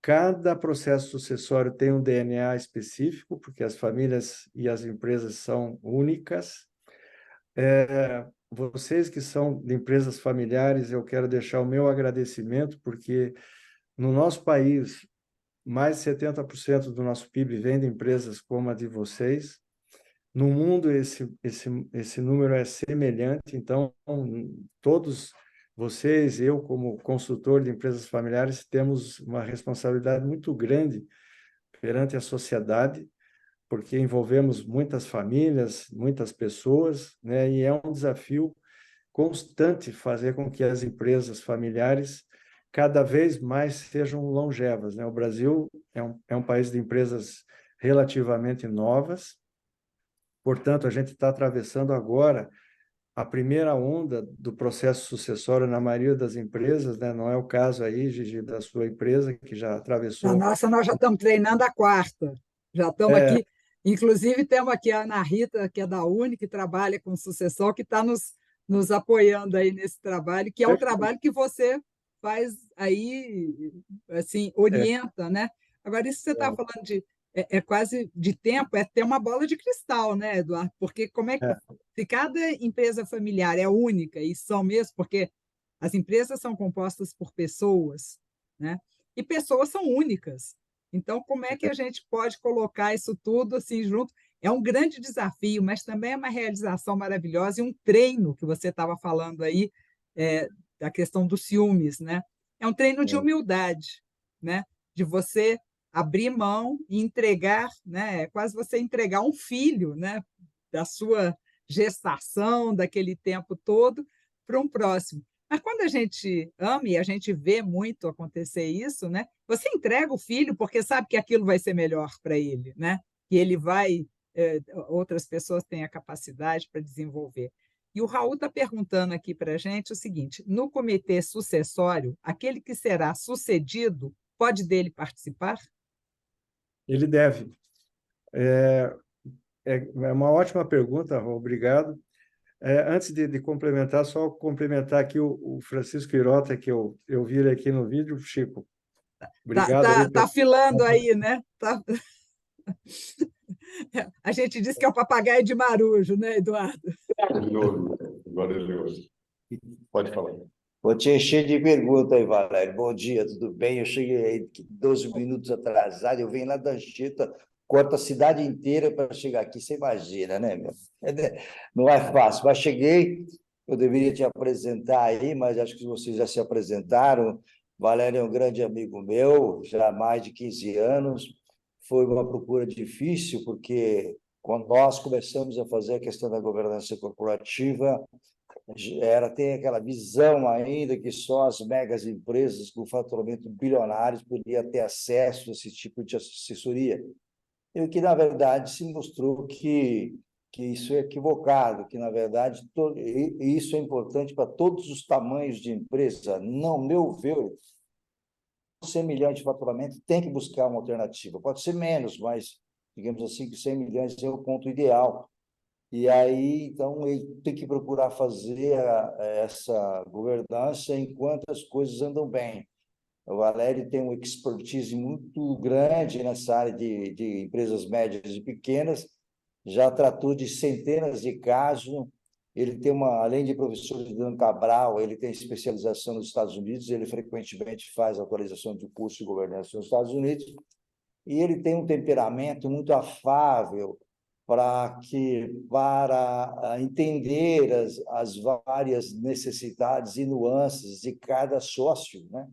Cada processo sucessório tem um DNA específico, porque as famílias e as empresas são únicas. Vocês que são de empresas familiares, eu quero deixar o meu agradecimento, porque no nosso país, mais de 70% do nosso PIB vem de empresas como a de vocês. No mundo, esse número é semelhante, então, todos vocês, eu, como consultor de empresas familiares, temos uma responsabilidade muito grande perante a sociedade, porque envolvemos muitas famílias, muitas pessoas, né? E é um desafio constante fazer com que as empresas familiares cada vez mais sejam longevas, né? O Brasil é um país de empresas relativamente novas, portanto, a gente está atravessando agora a primeira onda do processo sucessório na maioria das empresas, né? Não é o caso aí, Gigi, da sua empresa, que já Na atravessou. nossa, nós já estamos treinando a quarta. Já estamos aqui. Inclusive, temos aqui a Ana Rita, que é da Uni, que trabalha com sucessão, que está nos apoiando aí nesse trabalho, que é um trabalho que você faz aí, assim, orienta, né? Agora, isso que você está falando quase de tempo, é ter uma bola de cristal, né, Eduardo? Porque como é que se cada empresa familiar é única, e são mesmo, porque as empresas são compostas por pessoas, né? E pessoas são únicas. Então, como é que a gente pode colocar isso tudo assim junto? É um grande desafio, mas também é uma realização maravilhosa e um treino que você estava falando aí, da questão dos ciúmes, né? É um treino de humildade, né? De você abrir mão e entregar, né? É quase você entregar um filho, né? Da sua gestação, daquele tempo todo, para um próximo. Mas quando a gente ama e a gente vê muito acontecer isso, né? Você entrega o filho porque sabe que aquilo vai ser melhor para ele, né? Que ele vai, outras pessoas têm a capacidade para desenvolver. E o Raul está perguntando aqui para a gente o seguinte: no comitê sucessório, aquele que será sucedido pode dele participar? Ele deve. É uma ótima pergunta, obrigado. Antes de complementar, só complementar aqui o Francisco Hirota, que eu vi ele aqui no vídeo. Chico, obrigado aí. Tá filando aí, né? A gente disse que é o papagaio de marujo, né, Eduardo? Maravilhoso. Pode falar. Vou te encher de perguntas aí, Valério. Bom dia, tudo bem? Eu cheguei aí 12 minutos atrasado, eu venho lá da Anchieta, corto a cidade inteira para chegar aqui, você imagina, né, meu? Não é fácil, mas cheguei, eu deveria te apresentar aí, mas acho que vocês já se apresentaram. Valério é um grande amigo meu, já há mais de 15 anos. Foi uma procura difícil, porque quando nós começamos a fazer a questão da governança corporativa, tem aquela visão ainda que só as megas empresas com faturamento bilionários podiam ter acesso a esse tipo de assessoria. E o que, na verdade, se mostrou que isso é equivocado, que, na verdade, e isso é importante para todos os tamanhos de empresa. Não, meu ver, 100 milhões de faturamento tem que buscar uma alternativa. Pode ser menos, mas, digamos assim, que 100 milhões é o ponto ideal. E aí, então, ele tem que procurar fazer essa governança enquanto as coisas andam bem. O Valério tem uma expertise muito grande nessa área de empresas médias e pequenas, já tratou de centenas de casos. Ele tem além de professor de Dan Cabral, ele tem especialização nos Estados Unidos, ele frequentemente faz atualização de curso de governança nos Estados Unidos, e ele tem um temperamento muito afável para entender as várias necessidades e nuances de cada sócio, né?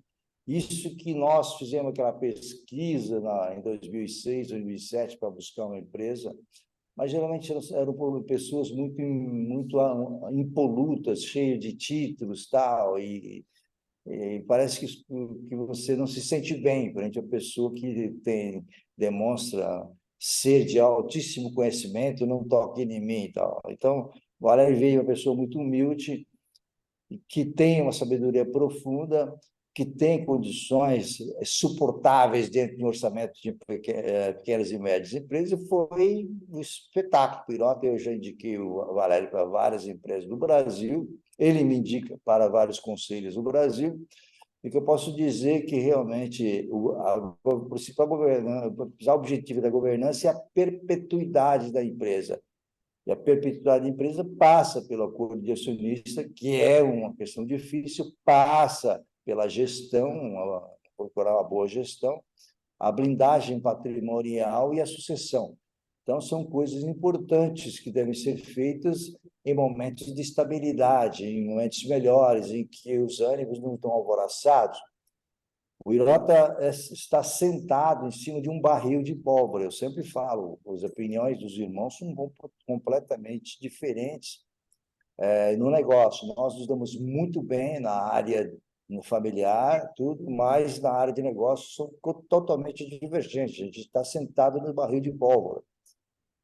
Isso que nós fizemos aquela pesquisa em 2006, 2007 para buscar uma empresa, mas geralmente eram pessoas muito impolutas, cheias de títulos, tal, e parece que você não se sente bem frente a pessoa que demonstra ser de altíssimo conhecimento, não toque em mim e tal. Então, o Valério veio uma pessoa muito humilde, que tem uma sabedoria profunda, que tem condições suportáveis dentro de um orçamento de pequenas e médias empresas, e foi um espetáculo. Ontem eu já indiquei o Valério para várias empresas do Brasil, ele me indica para vários conselhos do Brasil, e que eu posso dizer que realmente o principal objetivo da governança é a perpetuidade da empresa. E a perpetuidade da empresa passa pelo acordo de acionista, que é uma questão difícil, passa pela gestão, procurar uma boa gestão, a blindagem patrimonial e a sucessão. Então, são coisas importantes que devem ser feitas em momentos de estabilidade, em momentos melhores, em que os ânimos não estão alvoroçados. O Hirota está sentado em cima de um barril de pólvora. Eu sempre falo, as opiniões dos irmãos são completamente diferentes no negócio. Nós nos damos muito bem na área no familiar, tudo, mas na área de negócio são totalmente divergentes. A gente está sentado no barril de pólvora.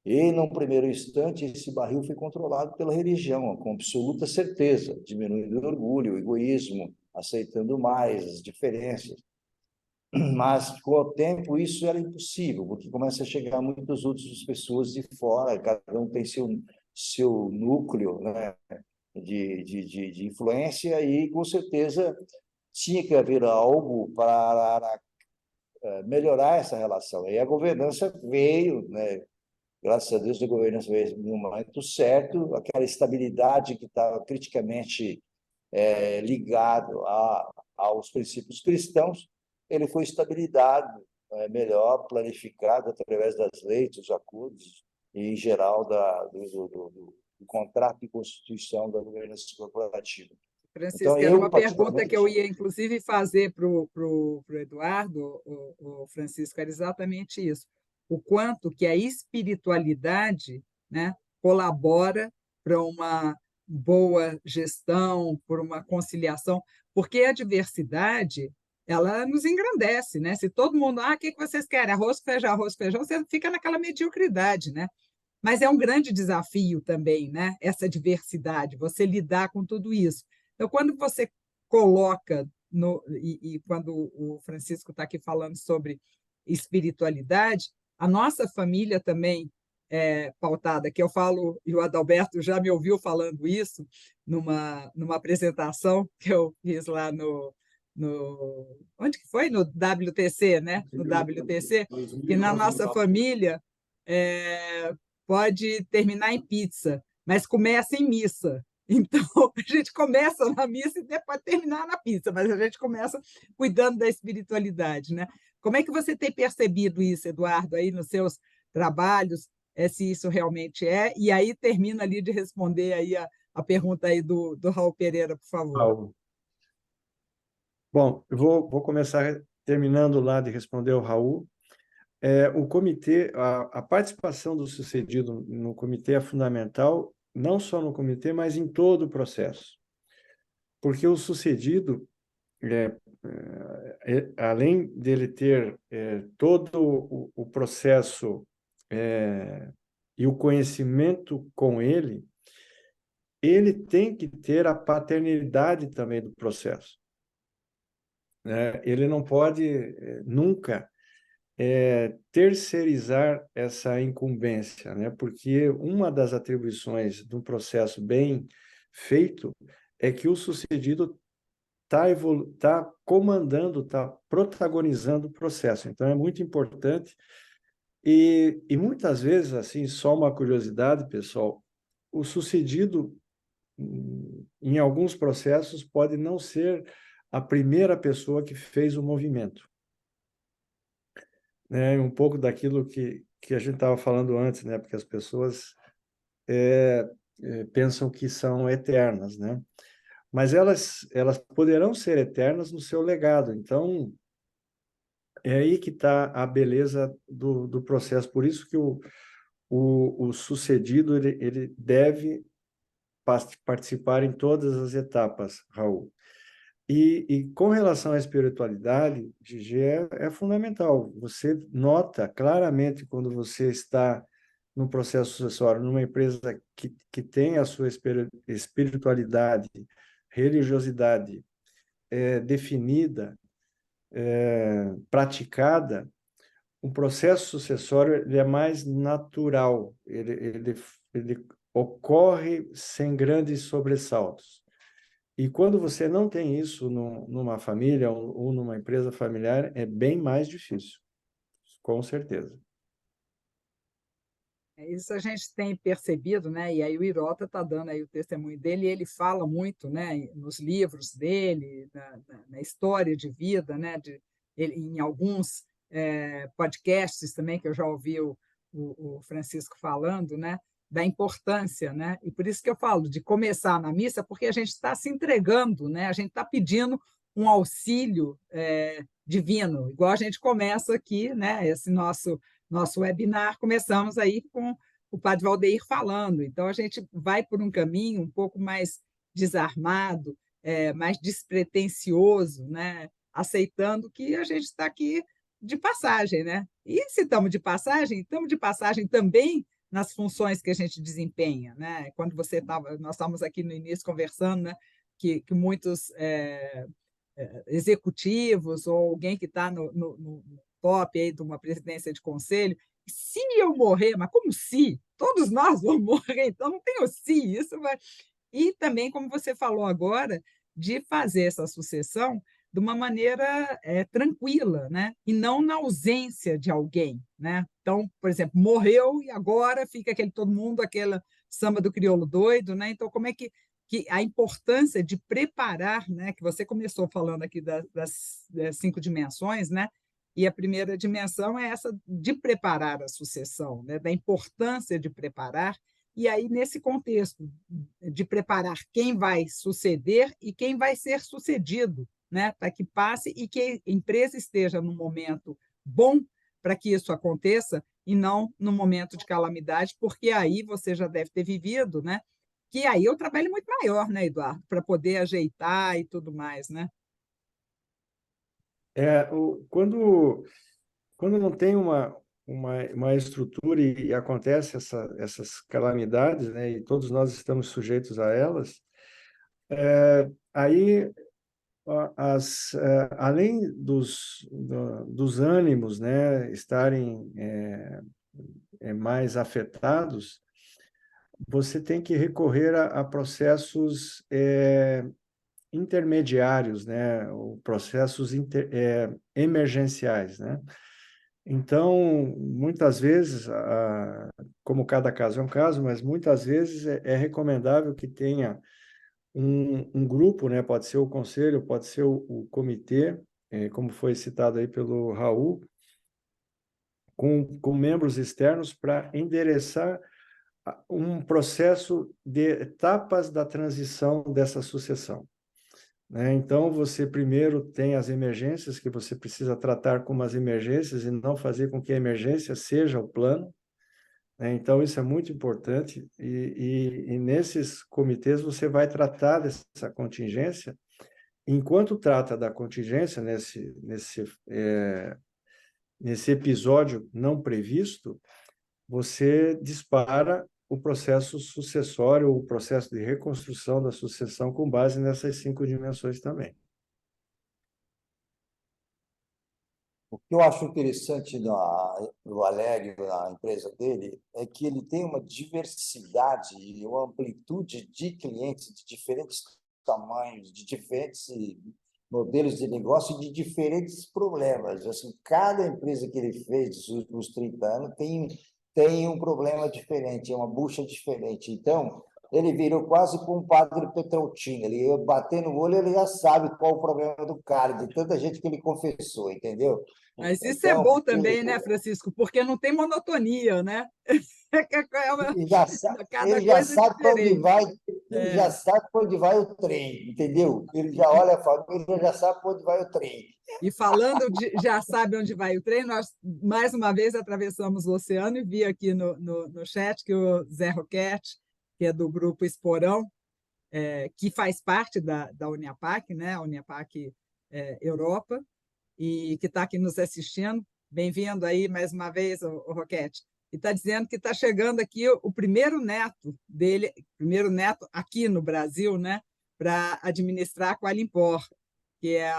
E, num primeiro instante, esse barril foi controlado pela religião, com absoluta certeza, diminuindo o orgulho, o egoísmo, aceitando mais as diferenças. Mas, com o tempo, isso era impossível, porque começa a chegar muitas outras pessoas de fora, cada um tem seu núcleo, né, de influência, e, com certeza, tinha que haver algo para melhorar essa relação. E a governança veio, né, graças a Deus, a governança veio no momento certo, aquela estabilidade que estava criticamente ligado aos princípios cristãos, ele foi estabilidade melhor, planificado através das leis, dos acordos e, em geral, do contrato de constituição da governança corporativa. Francisco, Então, era uma pergunta particularmente, que eu ia, inclusive, fazer para o Eduardo, o Francisco, era exatamente isso. O quanto que a espiritualidade, né, colabora para uma boa gestão, por uma conciliação, porque a diversidade, ela nos engrandece, né? Se todo mundo, o que vocês querem? Arroz, feijão, você fica naquela mediocridade, né? Mas é um grande desafio também, né? Essa diversidade, você lidar com tudo isso. Então, quando você coloca, e quando o Francisco está aqui falando sobre espiritualidade, a nossa família também é pautada, que eu falo, e o Adalberto já me ouviu falando isso, numa apresentação que eu fiz lá onde que foi? No WTC, né? No WTC, que na nossa família pode terminar em pizza, mas começa em missa. Então, a gente começa na missa e depois terminar na pizza, mas a gente começa cuidando da espiritualidade, né? Como é que você tem percebido isso, Eduardo, aí nos seus trabalhos, se isso realmente é? E aí termina ali de responder aí a pergunta aí do Raul Pereira, por favor. Bom, eu vou começar terminando lá de responder ao Raul. O comitê, a participação do sucedido no comitê é fundamental, não só no comitê, mas em todo o processo. Porque o sucedido, além dele ter todo o processo e o conhecimento com ele tem que ter a paternidade também do processo, né? Ele não pode nunca terceirizar essa incumbência, né? Porque uma das atribuições de um processo bem feito é que o sucedido está comandando, está protagonizando o processo. Então, é muito importante. E muitas vezes, assim, só uma curiosidade, pessoal, o sucedido, em alguns processos, pode não ser a primeira pessoa que fez o movimento, né? Um pouco daquilo que a gente estava falando antes, né? Porque as pessoas pensam que são eternas, né? Mas elas poderão ser eternas no seu legado. Então, é aí que está a beleza do processo. Por isso que o sucedido ele deve participar em todas as etapas, Raul. E com relação à espiritualidade, Gigi, é fundamental. Você nota claramente quando você está no processo sucessório, numa empresa que tem a sua espiritualidade, religiosidade definida, praticada, o processo sucessório ele é mais natural, ele ocorre sem grandes sobressaltos. E quando você não tem isso numa família ou numa empresa familiar, é bem mais difícil, com certeza. Isso a gente tem percebido, né? E aí o Irota está dando aí o testemunho dele, e ele fala muito, né, nos livros dele, na história de vida, né, em alguns podcasts também, que eu já ouvi o Francisco falando, né, da importância, né? E por isso que eu falo de começar na missa, porque a gente está se entregando, né? A gente está pedindo um auxílio divino, igual a gente começa aqui, né? Esse nosso webinar, começamos aí com o Padre Valdeir falando. Então, a gente vai por um caminho um pouco mais desarmado, mais despretensioso, né? Aceitando que a gente está aqui de passagem, né? E se estamos de passagem também nas funções que a gente desempenha, né? Quando nós estávamos aqui no início conversando, né? Que muitos executivos ou alguém que está no top aí de uma presidência de conselho, se eu morrer, mas como se? Todos nós vamos morrer, então não tem o se, isso vai... E também, como você falou agora, de fazer essa sucessão de uma maneira tranquila, né? E não na ausência de alguém, né? Então, por exemplo, morreu e agora fica todo mundo, aquela samba do crioulo doido, né? Então, como é que a importância de preparar, né? Que você começou falando aqui das 5 dimensões, né? E a primeira dimensão é essa de preparar a sucessão, né? Da importância de preparar. E aí, nesse contexto de preparar quem vai suceder e quem vai ser sucedido, né? Para que passe e que a empresa esteja num momento bom para que isso aconteça e não no momento de calamidade, porque aí você já deve ter vivido, né? Que aí é um trabalho muito maior, né, Eduardo, para poder ajeitar e tudo mais, né? Quando não tem uma estrutura e acontece essas calamidades, né, e todos nós estamos sujeitos a elas, aí além dos ânimos, né, estarem mais afetados, você tem que recorrer a processos intermediários, né, ou processos emergenciais, né? Então, muitas vezes, como cada caso é um caso, mas muitas vezes é recomendável que tenha um grupo, né? Pode ser o conselho, pode ser o comitê, como foi citado aí pelo Raul, com membros externos para endereçar um processo de etapas da transição dessa sucessão. né? Então, você primeiro tem as emergências, que você precisa tratar como as emergências e não fazer com que a emergência seja o plano, né? Então, isso é muito importante. E nesses comitês, você vai tratar dessa contingência. Enquanto trata da contingência, nesse episódio não previsto, você dispara o processo sucessório, o processo de reconstrução da sucessão com base nessas 5 dimensões também. O que eu acho interessante do Valério, na empresa dele, é que ele tem uma diversidade e uma amplitude de clientes de diferentes tamanhos, de diferentes modelos de negócio e de diferentes problemas. Assim, cada empresa que ele fez nos últimos 30 anos tem um problema diferente, uma bucha diferente. Então, ele virou quase como um padre Petrolcino. Ele ia bater no olho, ele já sabe qual o problema do cara, de tanta gente que ele confessou, entendeu? Mas isso é Então, bom também, né, Francisco? Porque não tem monotonia, né? Cada ele já coisa é sabe para onde diferente. vai, ele já sabe para onde vai o trem, entendeu? Ele já olha a família, já sabe para onde vai o trem. E falando de já sabe onde vai o trem, nós mais uma vez atravessamos o oceano e vi aqui no chat que o Zé Roquette, que é do grupo Esporão, que faz parte da Uniapac, né? A Uniapac Europa, e que está aqui nos assistindo. Bem-vindo aí mais uma vez, o Roquette. E está dizendo que está chegando aqui o primeiro neto dele, primeiro neto aqui no Brasil, né? Para administrar a Qualimpor, que é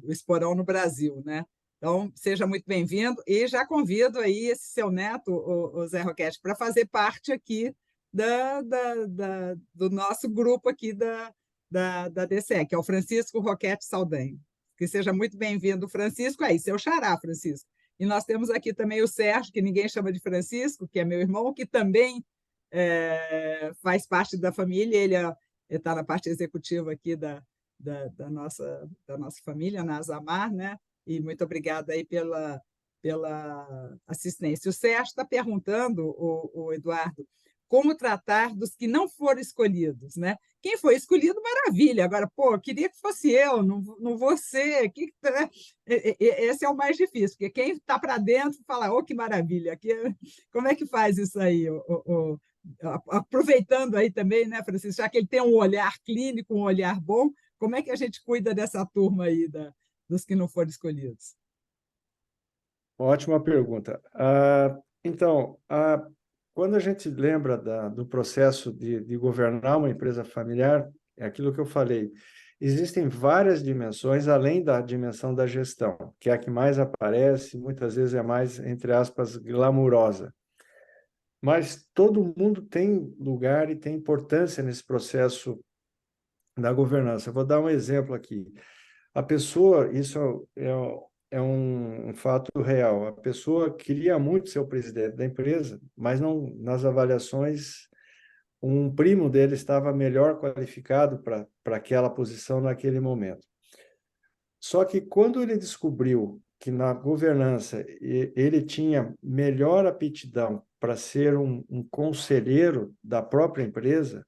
o Esporão no Brasil, né? Então, seja muito bem-vindo e já convido aí esse seu neto, o Zé Roquette, para fazer parte aqui do nosso grupo aqui da DCE, que é o Francisco Roquette Saldanha. Que seja muito bem-vindo, Francisco. Aí, seu xará, Francisco. E nós temos aqui também o Sérgio, que ninguém chama de Francisco, que é meu irmão, que também faz parte da família. Ele está na parte executiva aqui da nossa família, na Azamar, né? E muito obrigada aí pela assistência. O Sérgio está perguntando, o Eduardo, como tratar dos que não foram escolhidos, né? Quem foi escolhido, maravilha. Agora, pô, queria que fosse eu, não você. Esse é o mais difícil, porque quem está para dentro fala, oh, que maravilha. Como é que faz isso aí? Aproveitando aí também, né, Francisco, já que ele tem um olhar clínico, um olhar bom, como é que a gente cuida dessa turma aí, dos que não foram escolhidos? Ótima pergunta. Então, quando a gente lembra do processo de governar uma empresa familiar, é aquilo que eu falei, existem várias dimensões além da dimensão da gestão, que é a que mais aparece, muitas vezes é mais, entre aspas, glamurosa. Mas todo mundo tem lugar e tem importância nesse processo da governança. Eu vou dar um exemplo aqui. A pessoa, isso é um fato real, a pessoa queria muito ser o presidente da empresa, mas não, nas avaliações, um primo dele estava melhor qualificado para aquela posição naquele momento. Só que quando ele descobriu que na governança ele tinha melhor aptidão para ser um conselheiro da própria empresa,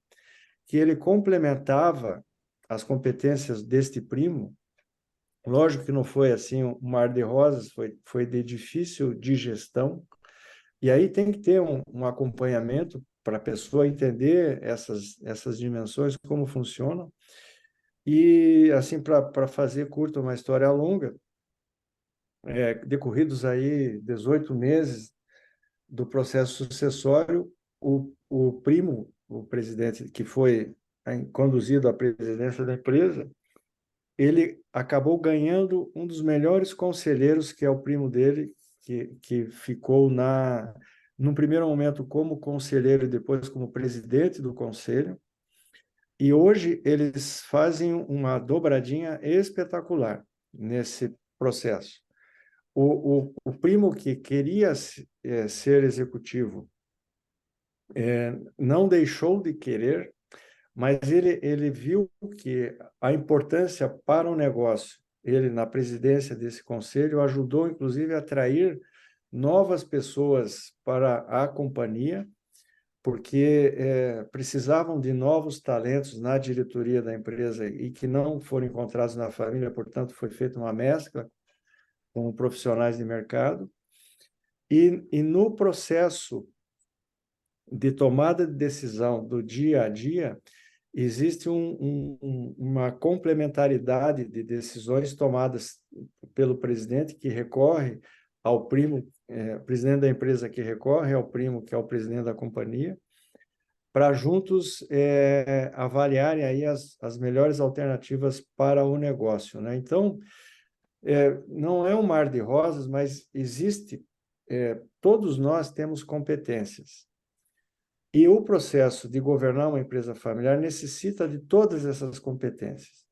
que ele complementava as competências deste primo. Lógico que não foi assim um mar de rosas, foi de difícil digestão, e aí tem que ter um acompanhamento para a pessoa entender essas dimensões, como funcionam. E, assim, para fazer curta uma história longa, decorridos aí 18 meses do processo sucessório, o primo, o presidente que foi conduzido à presidência da empresa, ele acabou ganhando um dos melhores conselheiros, que é o primo dele, que ficou num primeiro momento como conselheiro e depois como presidente do conselho. E hoje eles fazem uma dobradinha espetacular nesse processo. O primo que queria ser executivo não deixou de querer, mas ele viu que a importância para o negócio, ele na presidência desse conselho, ajudou inclusive a atrair novas pessoas para a companhia, porque precisavam de novos talentos na diretoria da empresa e que não foram encontrados na família, portanto, foi feita uma mescla com profissionais de mercado. E no processo de tomada de decisão do dia a dia, existe uma complementaridade de decisões tomadas pelo presidente, que recorre ao primo, presidente da empresa que recorre ao primo, que é o presidente da companhia, para juntos avaliarem aí as melhores alternativas para o negócio, né? Então, não é um mar de rosas, mas existe, todos nós temos competências. E o processo de governar uma empresa familiar necessita de todas essas competências.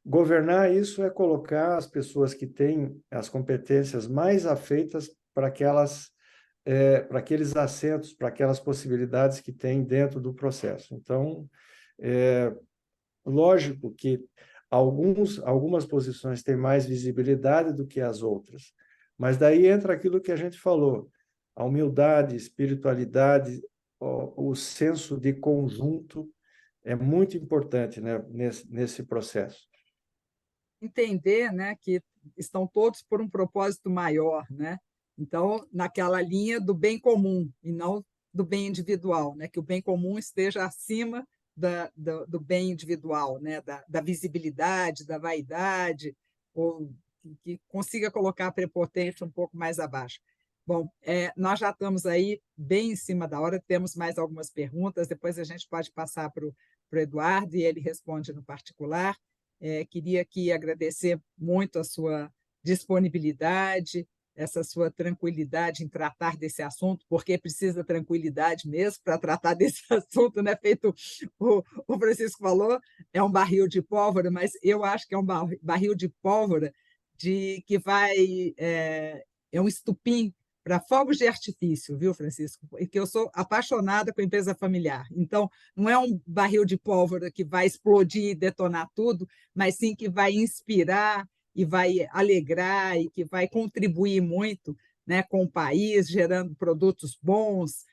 Governar isso é colocar as pessoas que têm as competências mais afeitas para aqueles assentos, para aquelas possibilidades que tem dentro do processo. Então, lógico que algumas posições têm mais visibilidade do que as outras, mas daí entra aquilo que a gente falou, a humildade, espiritualidade, o senso de conjunto é muito importante, né, nesse processo. Entender, né, que estão todos por um propósito maior, né? Então, naquela linha do bem comum e não do bem individual, né? Que o bem comum esteja acima do bem individual, né? Da visibilidade, da vaidade, ou que consiga colocar a prepotência um pouco mais abaixo. Bom, nós já estamos aí bem em cima da hora, temos mais algumas perguntas, depois a gente pode passar para o Eduardo e ele responde no particular. Queria aqui agradecer muito a sua disponibilidade, essa sua tranquilidade em tratar desse assunto, porque precisa de mesmo para tratar desse assunto, né? Feito o Francisco falou, é um barril de pólvora, mas eu acho que é um barril de pólvora que é um estupim para fogos de artifício, viu, Francisco? Porque eu sou apaixonada com a empresa familiar. Então, não é um barril de pólvora que vai explodir e detonar tudo, mas sim que vai inspirar e vai alegrar e que vai contribuir muito, né, com o país, gerando produtos bons,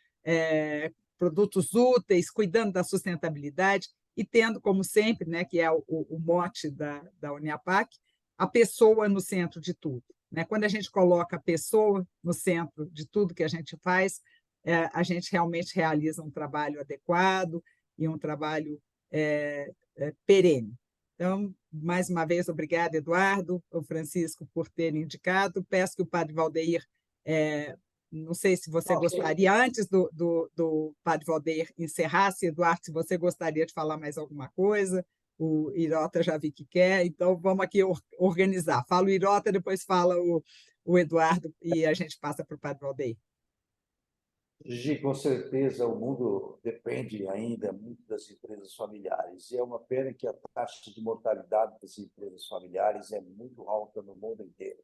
produtos úteis, cuidando da sustentabilidade e tendo, como sempre, né, que é o mote da Uniapac, a pessoa no centro de tudo. Né? Quando a gente coloca a pessoa no centro de tudo que a gente faz, a gente realmente realiza um trabalho adequado e um trabalho perene. Então, mais uma vez, obrigada, Eduardo, o Francisco, por terem indicado. Peço que o padre Valdeir, não sei se você gostaria, antes do padre Valdeir encerrasse, Eduardo, se você gostaria de falar mais alguma coisa. O Irota já vi que quer, então vamos aqui organizar. Fala o Irota, depois fala o Eduardo e a gente passa para o padre Valdeir. Gi, com certeza o mundo depende ainda muito das empresas familiares. E é uma pena que a taxa de mortalidade das empresas familiares é muito alta no mundo inteiro.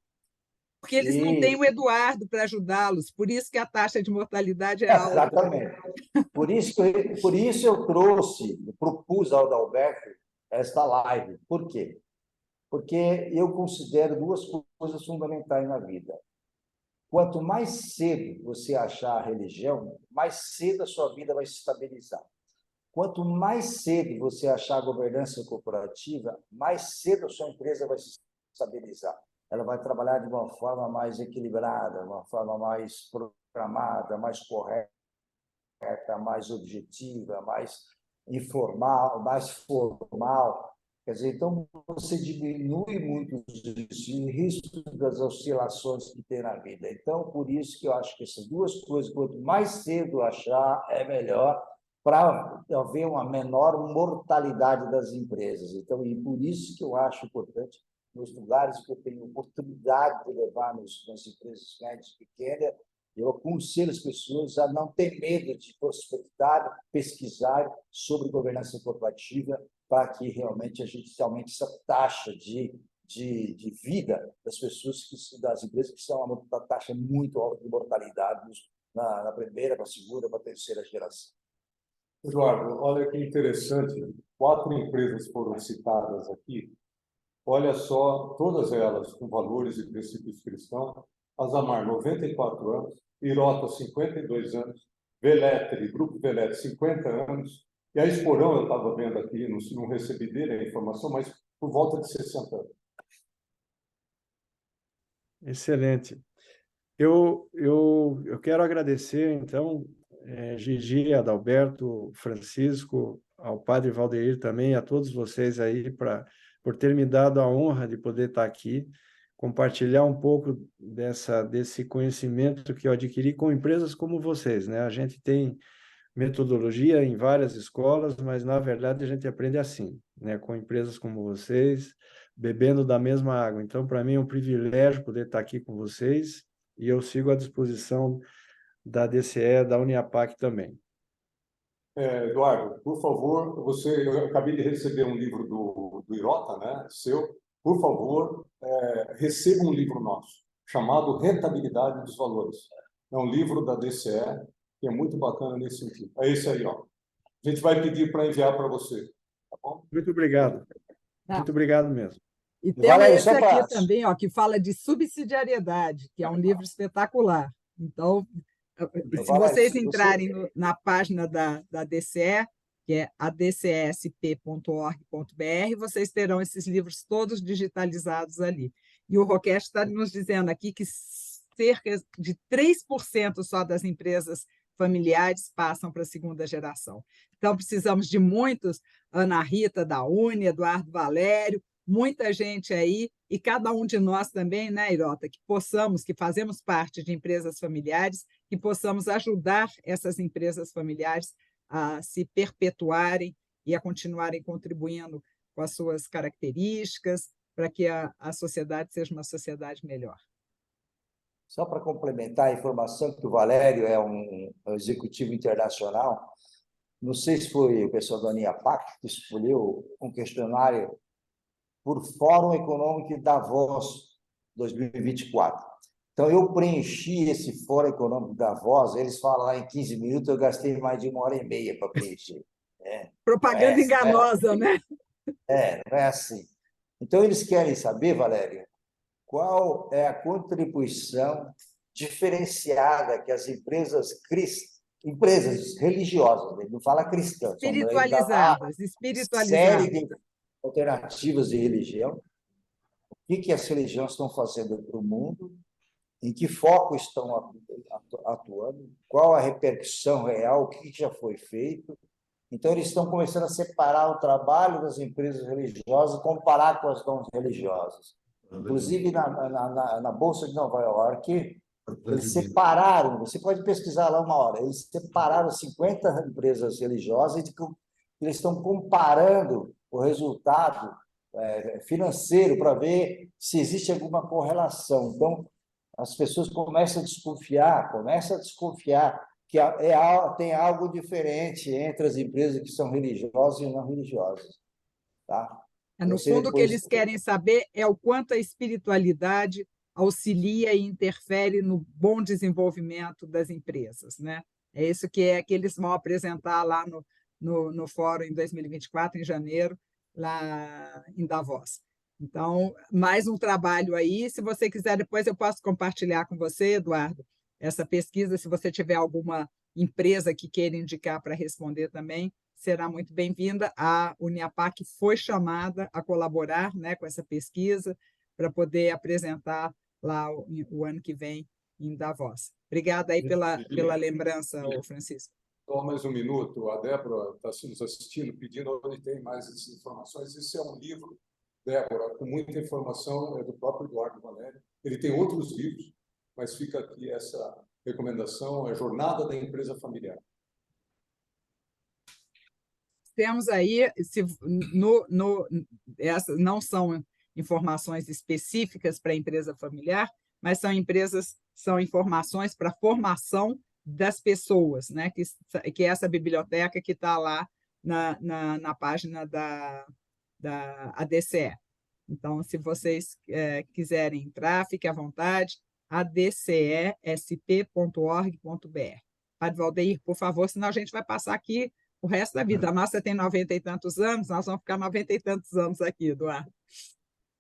Porque eles não têm o Eduardo para ajudá-los, por isso que a taxa de mortalidade é alta. Exatamente. Por isso eu propus ao Adalberto esta live. Por quê? Porque eu considero duas coisas fundamentais na vida. Quanto mais cedo você achar a religião, mais cedo a sua vida vai se estabilizar. Quanto mais cedo você achar a governança corporativa, mais cedo a sua empresa vai se estabilizar. Ela vai trabalhar de uma forma mais equilibrada, uma forma mais programada, mais correta, mais objetiva, mais informal, mais formal. Quer dizer, então você diminui muito os riscos das oscilações que tem na vida. Então, por isso que eu acho que essas duas coisas, quanto mais cedo achar, é melhor para haver uma menor mortalidade das empresas. Então, e por isso que eu acho importante, nos lugares que eu tenho oportunidade de levar nas empresas médias e pequenas, eu aconselho as pessoas a não ter medo de prospectar, pesquisar sobre governança corporativa, para que realmente a gente aumente essa taxa de vida das pessoas, das empresas, que são uma taxa muito alta de mortalidade na primeira, na segunda, na terceira geração. Eduardo, olha que interessante, 4 empresas foram citadas aqui, olha só, todas elas com valores e princípios cristãos, a Zamar, 94 anos, Irota, 52 anos, Velletri, Grupo Velletri, 50 anos. E a Esporão, eu estava vendo aqui, não recebi dele a informação, mas por volta de 60 anos. Excelente. Eu quero agradecer, então, Gigi, Adalberto, Francisco, ao Padre Valdeir também, a todos vocês aí por ter me dado a honra de poder estar aqui, compartilhar um pouco desse conhecimento que eu adquiri com empresas como vocês, né? A gente tem metodologia em várias escolas, mas, na verdade, a gente aprende assim, né? Com empresas como vocês, bebendo da mesma água. Então, para mim é um privilégio poder estar aqui com vocês e eu sigo à disposição da DCE, da Uniapac também. Eduardo, por favor, eu acabei de receber um livro do Irota, né, seu. Por favor, receba um livro nosso, chamado Rentabilidade dos Valores. É um livro da DCE, que é muito bacana nesse sentido. É esse aí, ó. A gente vai pedir para enviar para você, tá bom? Muito obrigado. Muito obrigado mesmo. E temos Valério, esse só aqui para... também, ó, que fala de subsidiariedade, que é um livro espetacular. Então, se Valério, vocês se você- entrarem na página da DCE, que é adcsp.org.br, vocês terão esses livros todos digitalizados ali. E o Roquete está nos dizendo aqui que cerca de 3% só das empresas familiares passam para a segunda geração. Então, precisamos de muitos, Ana Rita da Uni, Eduardo Valério, muita gente aí, e cada um de nós também, né, Irota, que fazemos parte de empresas familiares, que possamos ajudar essas empresas familiares a se perpetuarem e a continuarem contribuindo com as suas características para que a sociedade seja uma sociedade melhor. Só para complementar a informação que o Valério é um executivo internacional, não sei se foi o pessoal da Uniapac que escolheu um questionário por Fórum Econômico de Davos 2024. Então, eu preenchi esse Fórum Econômico de Davos, eles falam lá em 15 minutos, eu gastei mais de 1h30 para preencher. Propaganda enganosa, né? Não é assim. Então, eles querem saber, Valério, qual é a contribuição diferenciada que as empresas religiosas, ele não fala cristãs, Espiritualizadas, série espiritualizadas. de alternativas de religião, o que as religiões estão fazendo para o mundo, em que foco estão atuando, qual a repercussão real, o que já foi feito. Então, eles estão começando a separar o trabalho das empresas religiosas e comparar com as não religiosas. Inclusive, na Bolsa de Nova York, eles separaram, você pode pesquisar lá uma hora, eles separaram 50 empresas religiosas e eles estão comparando o resultado financeiro para ver se existe alguma correlação. Então, as pessoas começam a desconfiar que tem algo diferente entre as empresas que são religiosas e não religiosas. Tá? No fundo, o que eles querem saber é o quanto a espiritualidade auxilia e interfere no bom desenvolvimento das empresas, né? É isso que eles vão apresentar lá no fórum em 2024, em janeiro, lá em Davos. Então, mais um trabalho aí. Se você quiser, depois eu posso compartilhar com você, Eduardo, essa pesquisa. Se você tiver alguma empresa que queira indicar para responder também, será muito bem-vinda. A Uniapac foi chamada a colaborar, né, com essa pesquisa para poder apresentar lá o ano que vem em Davos. Obrigada aí pela lembrança, Francisco. Só mais um minuto. A Débora está nos assistindo, pedindo onde tem mais essas informações. Esse é um livro, Débora, com muita informação, é do próprio Eduardo Valério. Ele tem outros livros, mas fica aqui essa recomendação, é Jornada da Empresa Familiar. Temos aí, essas não são informações específicas para a empresa familiar, mas são informações para a formação das pessoas, né? Que é essa biblioteca que está lá na página da ADCE. Então, se vocês quiserem entrar, fique à vontade, adcesp.org.br. Padre Valdeir, por favor, senão a gente vai passar aqui o resto da vida. A nossa tem 90 e tantos anos, nós vamos ficar 90 e tantos anos aqui, Eduardo.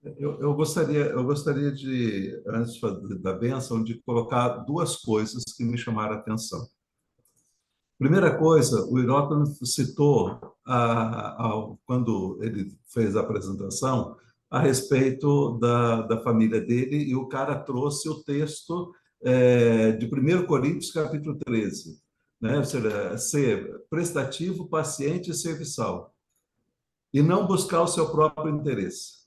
Eu gostaria de, antes da bênção, de colocar duas coisas que me chamaram a atenção. Primeira coisa, o Hirota citou, quando ele fez a apresentação, a respeito da família dele, e o cara trouxe o texto de 1 Coríntios, capítulo 13, né? Ou seja, ser prestativo, paciente e serviçal, e não buscar o seu próprio interesse.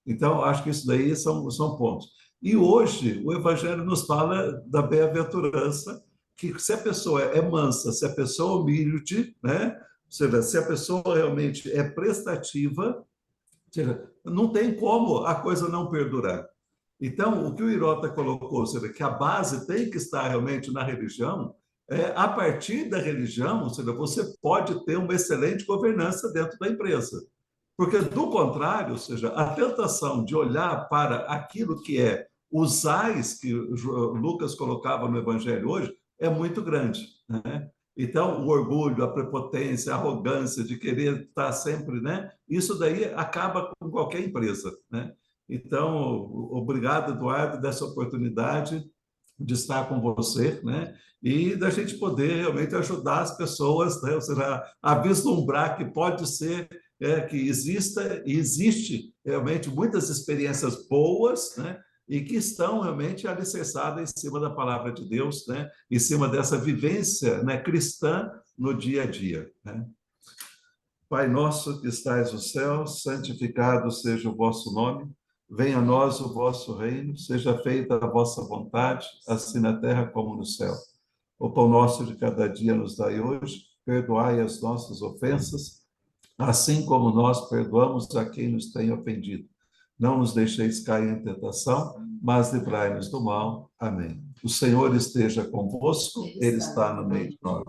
Então, acho que isso daí são pontos. E hoje, o Evangelho nos fala da bem-aventurança, que se a pessoa é mansa, se a pessoa é humilde, né? Ou seja, se a pessoa realmente é prestativa, ou seja, não tem como a coisa não perdurar. Então, o que o Hirota colocou, ou seja, que a base tem que estar realmente na religião, a partir da religião, ou seja, você pode ter uma excelente governança dentro da empresa. Porque, do contrário, ou seja, a tentação de olhar para aquilo que é os ais que Lucas colocava no Evangelho hoje é muito grande, né? Então, o orgulho, a prepotência, a arrogância de querer estar sempre, né? Isso daí acaba com qualquer empresa, né? Então, obrigado, Eduardo, dessa oportunidade de estar com você, né? E da gente poder realmente ajudar as pessoas, né? Ou seja, a vislumbrar que pode ser que exista e existe realmente muitas experiências boas, né? E que estão realmente alicerçadas em cima da palavra de Deus, né? Em cima dessa vivência, né, cristã no dia a dia, né? Pai nosso que estais no céu, santificado seja o vosso nome. Venha a nós o vosso reino, seja feita a vossa vontade, assim na terra como no céu. O pão nosso de cada dia nos dai hoje, perdoai as nossas ofensas, assim como nós perdoamos a quem nos tem ofendido. Não nos deixeis cair em tentação, mas livrai-nos do mal. Amém. O Senhor esteja convosco, Ele está no meio de nós.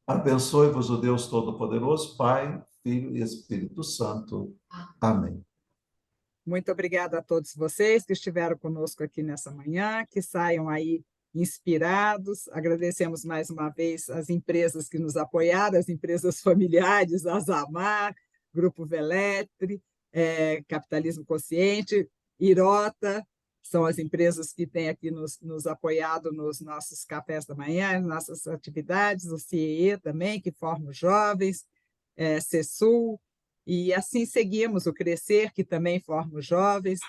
Abençoe-vos o Deus Todo-Poderoso, Pai, Filho e Espírito Santo. Amém. Muito obrigada a todos vocês que estiveram conosco aqui nessa manhã, que saiam aí inspirados. Agradecemos mais uma vez as empresas que nos apoiaram, as empresas familiares, a Zamar, Grupo Veletre, Capitalismo Consciente, Hirota, são as empresas que têm aqui nos apoiado nos nossos cafés da manhã, nas nossas atividades, o CIE também, que forma os jovens, CESUL, e assim seguimos o Crescer, que também forma os jovens,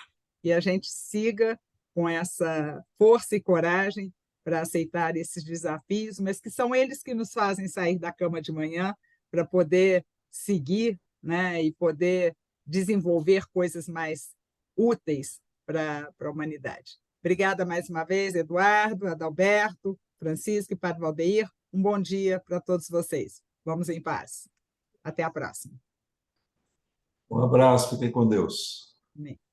e a gente siga com essa força e coragem para aceitar esses desafios, mas que são eles que nos fazem sair da cama de manhã para poder seguir, né, e poder desenvolver coisas mais úteis para a humanidade. Obrigada mais uma vez, Eduardo, Adalberto, Francisco e Padre Valdeir. Um bom dia para todos vocês. Vamos em paz. Até a próxima. Um abraço, fiquem com Deus. Amém.